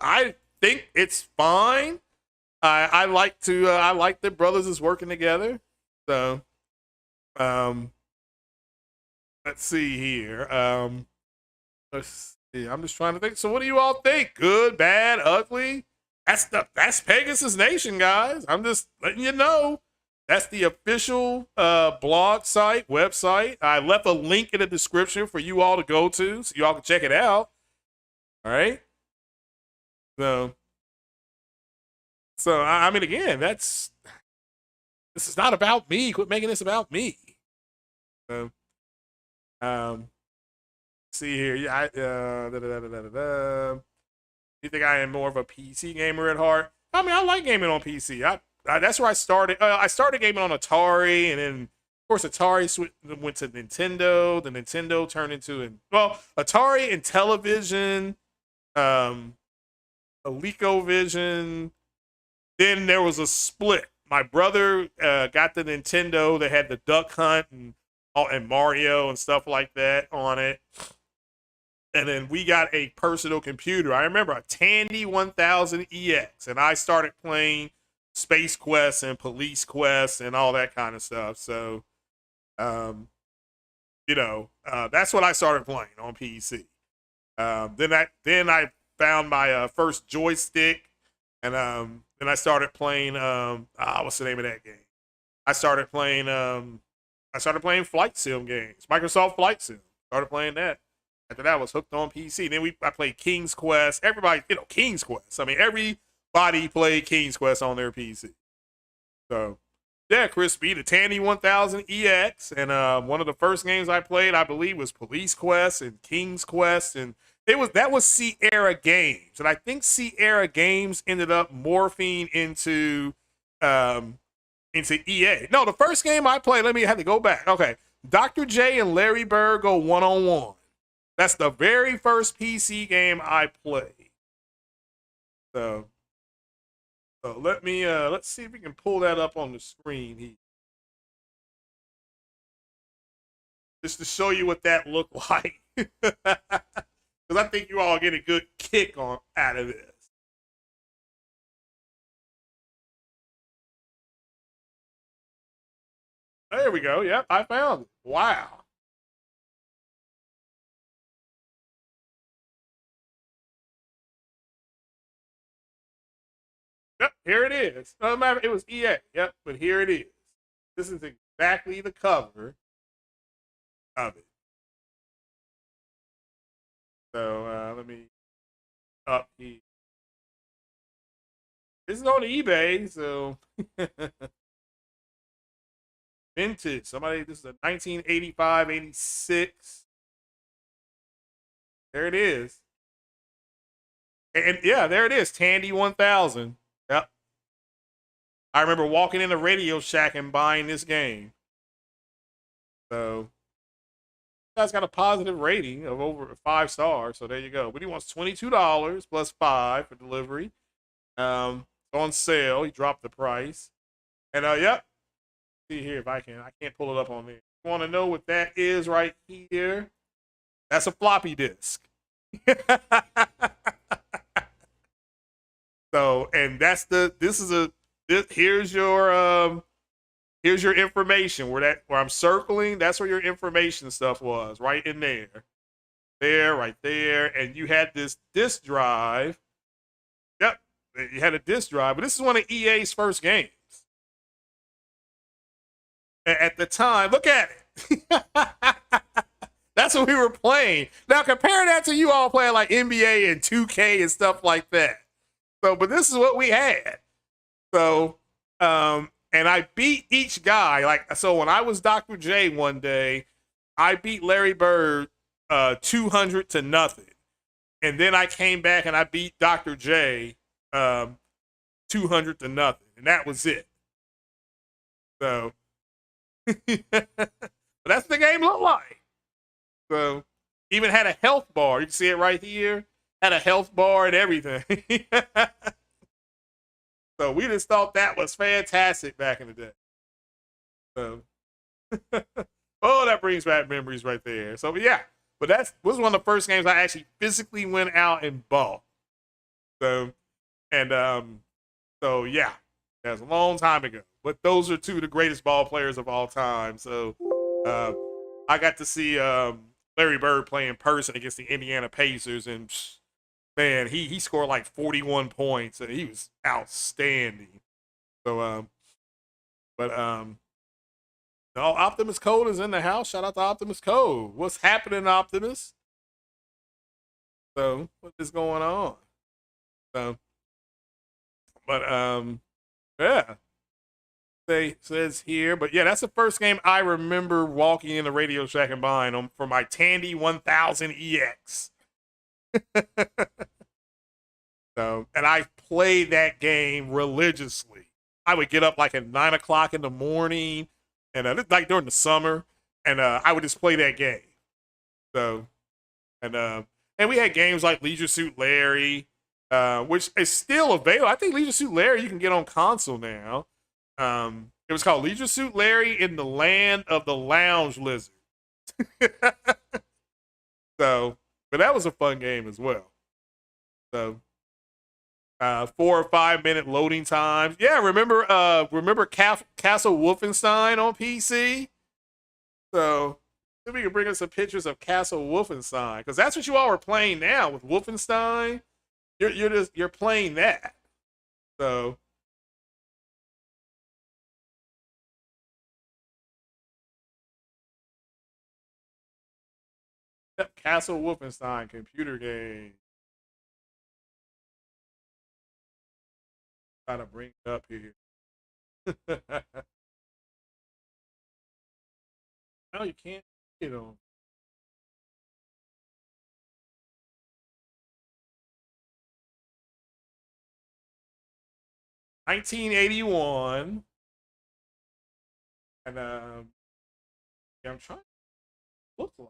think it's fine. I like that brothers is working together. So, let's see here. Let's see. I'm just trying to think. So, what do you all think? Good, bad, ugly? That's Pegasus Nation, guys. I'm just letting you know. That's the official blog site, website. I left a link in the description for you all to go to so y'all can check it out. All right. So I mean, again, this is not about me. Quit making this about me. So, see here. Yeah, you think I am more of a PC gamer at heart? I mean, I like gaming on PC. That's where I started. I started gaming on Atari, and then, of course, Atari went to Nintendo. The Nintendo turned into Atari and television, ColecoVision. Then there was a split. My brother got the Nintendo that had the Duck Hunt and Mario and stuff like that on it. And then we got a personal computer. I remember a Tandy 1000EX, and I started playing Space Quest and Police Quest and all that kind of stuff. So, you know, that's what I started playing on PC. Then I found my first joystick, and then I started playing. What's the name of that game? I started playing flight sim games, Microsoft Flight Sim. Started playing that. After that, I was hooked on PC. Then I played King's Quest. Everybody, you know, King's Quest. I mean, everybody played King's Quest on their PC. So, yeah, Chris B, the Tandy 1000EX. And one of the first games I played, I believe, was Police Quest and King's Quest. And that was Sierra Games. And I think Sierra Games ended up morphing into EA. No, the first game I played, I had to go back. Okay. Dr. J and Larry Bird go one-on-one. That's the very first PC game I played. So let's see if we can pull that up on the screen here. Just to show you what that looked like. Because I think you all get a good kick out of this. There we go. Yep, I found it. Wow. Yep, here it is. No matter, it was EA. Yep, but here it is. This is exactly the cover of it. So let me up here. This is on eBay, so vintage. This is a 1985, 86. There it is. And yeah, there it is. Tandy 1000. Yep. I remember walking in the Radio Shack and buying this game. So, that's got a positive rating of over 5 stars. So there you go. But he wants $22 plus $5 for delivery. On sale. He dropped the price. And yep. See here if I can't pull it up on there. You want to know what that is right here? That's a floppy disk. So, and here's your information where I'm circling. That's where your information stuff was, right in there, right there. And you had this disk drive. Yep. You had a disc drive, but this is one of EA's first games. At the time, look at it. That's what we were playing. Now compare that to you all playing like NBA and 2K and stuff like that. So, but this is what we had. So, and I beat each guy. Like, so when I was Dr. J one day, I beat Larry Bird 200 to nothing. And then I came back and I beat Dr. J 200 to nothing. And that was it. So, but that's what the game looked like. So, even had a health bar. You can see it right here. Had a health bar and everything. So we just thought that was fantastic back in the day. So, oh, that brings back memories right there. So, yeah, but that was one of the first games I actually physically went out and bought. So, and so yeah, that was a long time ago. But those are two of the greatest ball players of all time. So, I got to see Larry Bird play in person against the Indiana Pacers, and man, he scored like 41 points, and he was outstanding. So, no, Optimus Code is in the house. Shout out to Optimus Code. What's happening, Optimus? So, what is going on? So, but yeah. Says here, but yeah, that's the first game I remember walking in the Radio Shack and buying them for my Tandy 1000 EX. So, and I played that game religiously. I would get up like at 9 o'clock in the morning, and like during the summer, and I would just play that game. So, and we had games like Leisure Suit Larry, which is still available. I think Leisure Suit Larry you can get on console now. It was called Leisure Suit Larry in the Land of the Lounge Lizard. So, but that was a fun game as well. So, 4 or 5 minute loading times. Yeah, remember Castle Wolfenstein on PC? So, if we can bring us some pictures of Castle Wolfenstein, because that's what you all are playing now with Wolfenstein. You're playing that. So. Castle Wolfenstein computer game. Trying to bring it up here. No, you can't. You know. $1981, and yeah, I'm trying. Look like.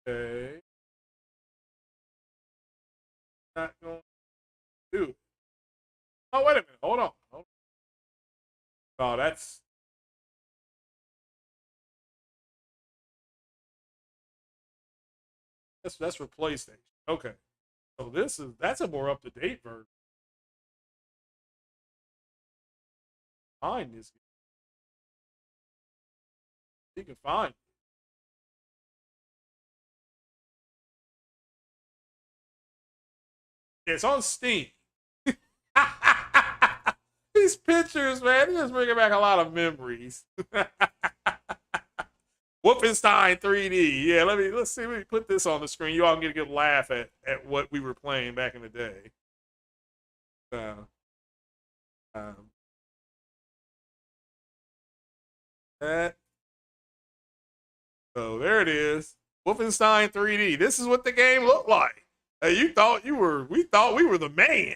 Okay. Not going to do. Oh, wait a minute. Hold on. Oh, that's for PlayStation. Okay. So that's a more up to date version. Find this game. You can find it. It's on Steam. These pictures, man, they just bringing back a lot of memories. Wolfenstein 3D. Yeah, let's see. Let me put this on the screen. You all can get a good laugh at what we were playing back in the day. That. So there it is. Wolfenstein 3D. This is what the game looked like. Hey, we thought we were the man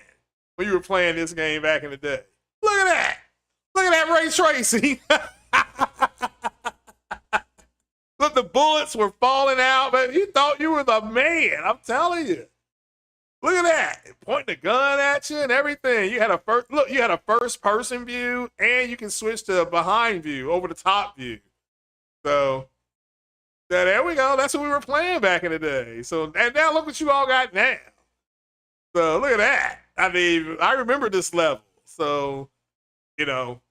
when you were playing this game back in the day. Look at that. Look at that ray tracing. Look, the bullets were falling out, but you thought you were the man. I'm telling you. Look at that. Pointing the gun at you and everything. You had a first person view, and you can switch to a behind view, over the top view. So there we go. That's what we were playing back in the day. So, and now look what you all got now. So look at that. I mean, I remember this level. So, you know.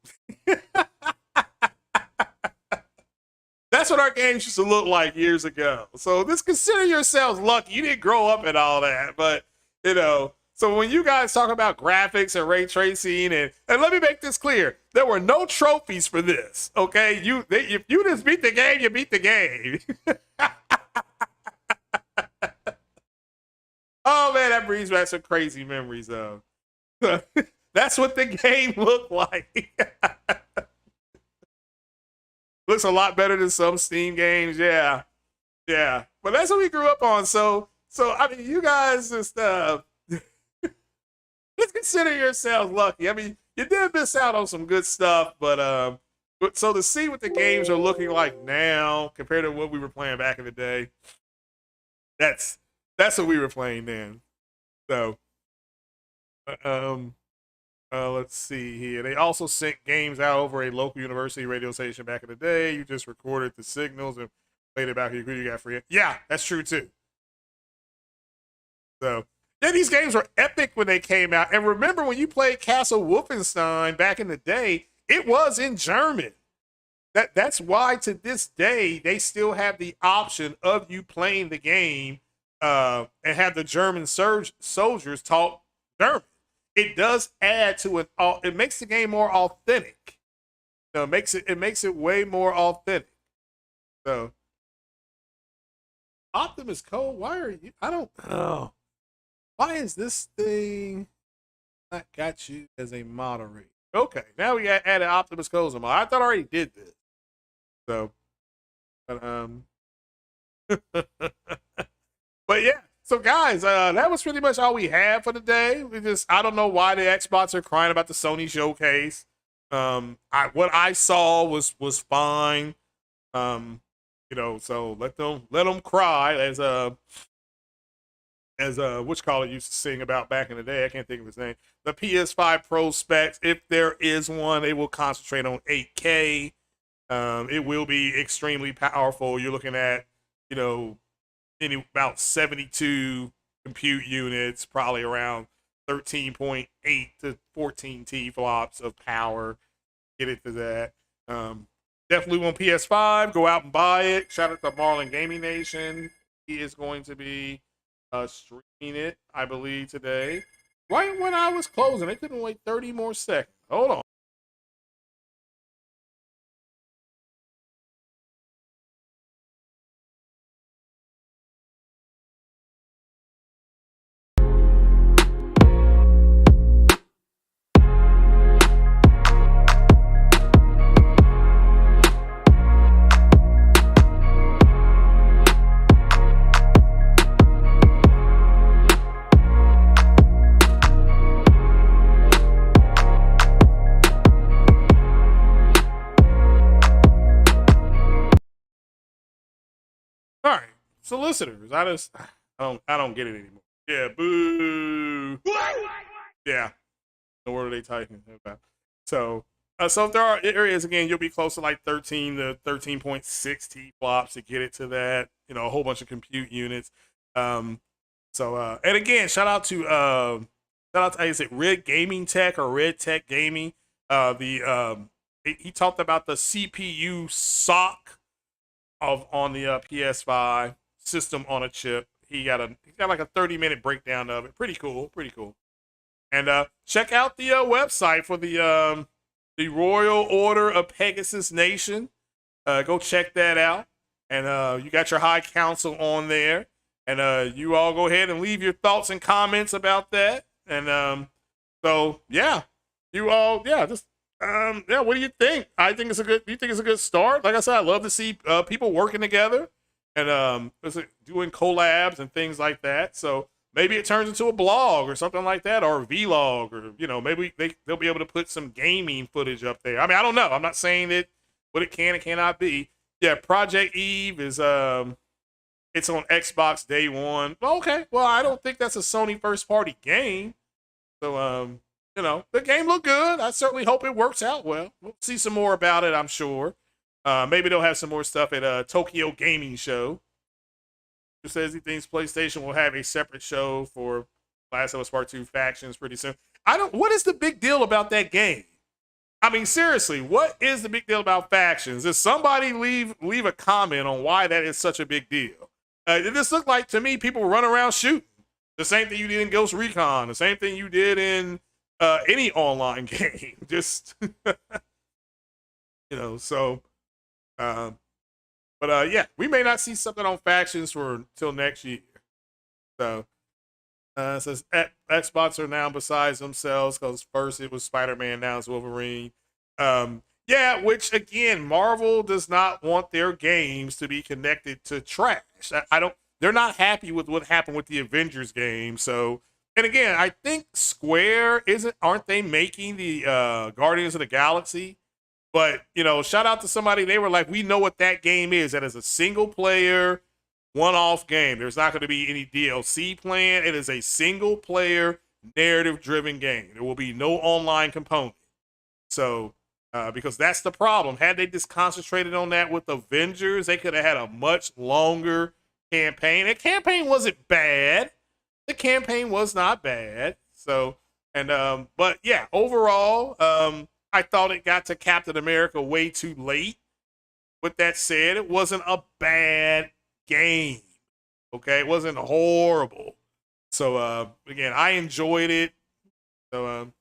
That's what our games used to look like years ago. So just consider yourselves lucky. You didn't grow up in all that, but you know. So when you guys talk about graphics and ray tracing, and let me make this clear, there were no trophies for this. Okay, if you just beat the game, you beat the game. Oh man, that brings back some crazy memories though. That's what the game looked like. Looks a lot better than some Steam games, yeah. But that's what we grew up on. So I mean, you guys just just consider yourselves lucky. I mean, you did miss out on some good stuff, but so to see what the games are looking like now compared to what we were playing back in the day, that's what we were playing then. So, let's see here. They also sent games out over a local university radio station back in the day. You just recorded the signals and played it back. You got free. Yeah, that's true too. So. Yeah, these games were epic when they came out. And remember when you played Castle Wolfenstein back in the day, it was in German. That's why to this day, they still have the option of you playing the game and have the German soldiers talk German. It does add to it. It makes the game more authentic. You know, it makes it way more authentic. So, Optimus Code, why are you? I don't know. Why is this thing not got you as a moderator? Okay, now we got added Optimus Code. I thought I already did this. So, but but yeah. So guys, that was pretty much all we had for the day. I don't know why the Xbox are crying about the Sony showcase. What I saw was fine. You know, so let them cry as Witchcaller used to sing about back in the day. I can't think of his name. The PS5 Pro specs, if there is one, they will concentrate on 8K. It will be extremely powerful. You're looking at, you know, about 72 compute units, probably around 13.8 to 14 T-flops of power. Get it to that. Definitely on PS5. Go out and buy it. Shout out to Marlon Gaming Nation. He is going to be streaming it, I believe, today. Right when I was closing, it couldn't wait 30 more seconds. Hold on. All right, solicitors. I don't get it anymore. Yeah, boo. Yeah, the word are they typing about? So if there are areas again, you'll be close to like 13 to 13.6 T flops to get it to that. You know, a whole bunch of compute units. And again, shout out to is it Red Gaming Tech or Red Tech Gaming? He talked about the CPU sock on the PS5 system on a chip. He got like a 30-minute breakdown of it. Pretty cool. And check out the website for the Royal Order of Pegasus Nation. Go check that out. And you got your High Council on there. And you all go ahead and leave your thoughts and comments about that. And so yeah, you all just. What do you think? I think it's a good. You think it's a good start? Like I said, I love to see people working together and doing collabs and things like that. So maybe it turns into a blog or something like that, or a vlog, or maybe they'll be able to put some gaming footage up there. I mean, I don't know. I'm not saying that what it can and cannot be. Yeah, Project Eve is it's on Xbox day one. Okay, well, I don't think that's a Sony first party game. So the game looked good. I certainly hope it works out well. We'll see some more about it, I'm sure. Maybe they'll have some more stuff at Tokyo Gaming Show. Who says he thinks PlayStation will have a separate show for Last of Us Part 2 Factions pretty soon. What is the big deal about that game? I mean, seriously, what is the big deal about factions? Does somebody leave a comment on why that is such a big deal? It just looked like to me people run around shooting. The same thing you did in Ghost Recon, the same thing you did in any online game. Just so. But yeah, we may not see something on factions for till next year. So. It says Xbox are now besides themselves because first it was Spider-Man, now it's Wolverine. Yeah, which again, Marvel does not want their games to be connected to trash. They're not happy with what happened with the Avengers game. So, and again, I think Square aren't they making the Guardians of the Galaxy? But shout out to somebody. They were like, we know what that game is. That is a single player, one-off game. There's not going to be any DLC plan. It is a single-player, narrative-driven game. There will be no online component. So, because that's the problem. Had they just concentrated on that with Avengers, they could have had a much longer campaign. The campaign wasn't bad. The campaign was not bad. So, but yeah, overall, I thought it got to Captain America way too late. With that said, it wasn't a bad game. Okay, it wasn't horrible. So again, I enjoyed it. So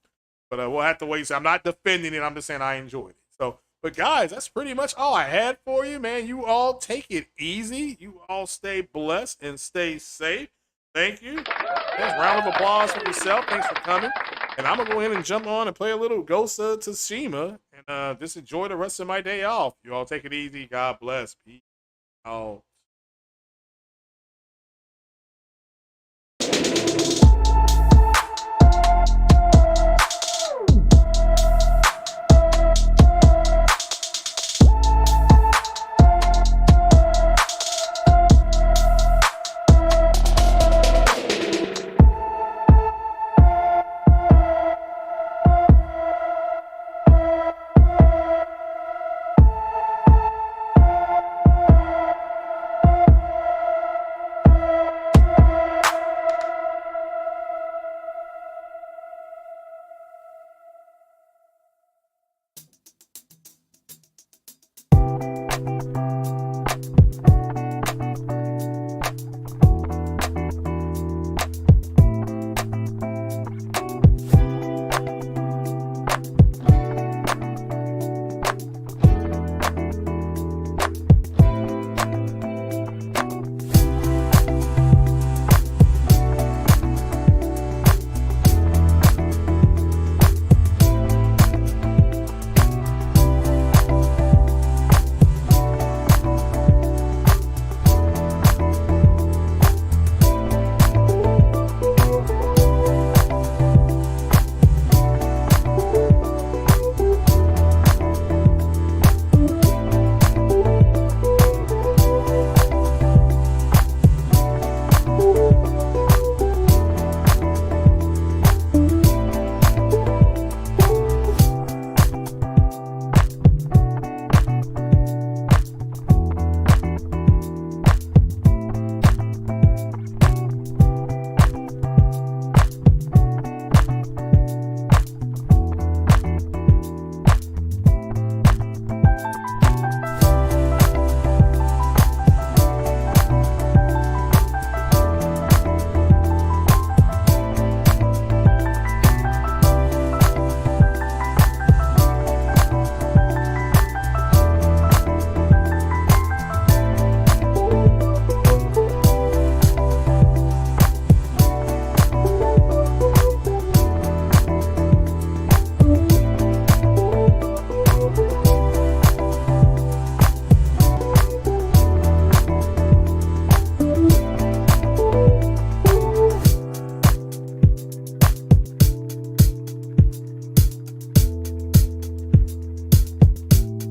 but we'll have to wait. So I'm not defending it. I'm just saying I enjoyed it. So, but guys, that's pretty much all I had for you, man. You all take it easy. You all stay blessed and stay safe. Thank you. Thanks. Round of applause for yourself. Thanks for coming. And I'm gonna go ahead and jump on and play a little Ghost of Tsushima and just enjoy the rest of my day off. You all take it easy. God bless. Peace out.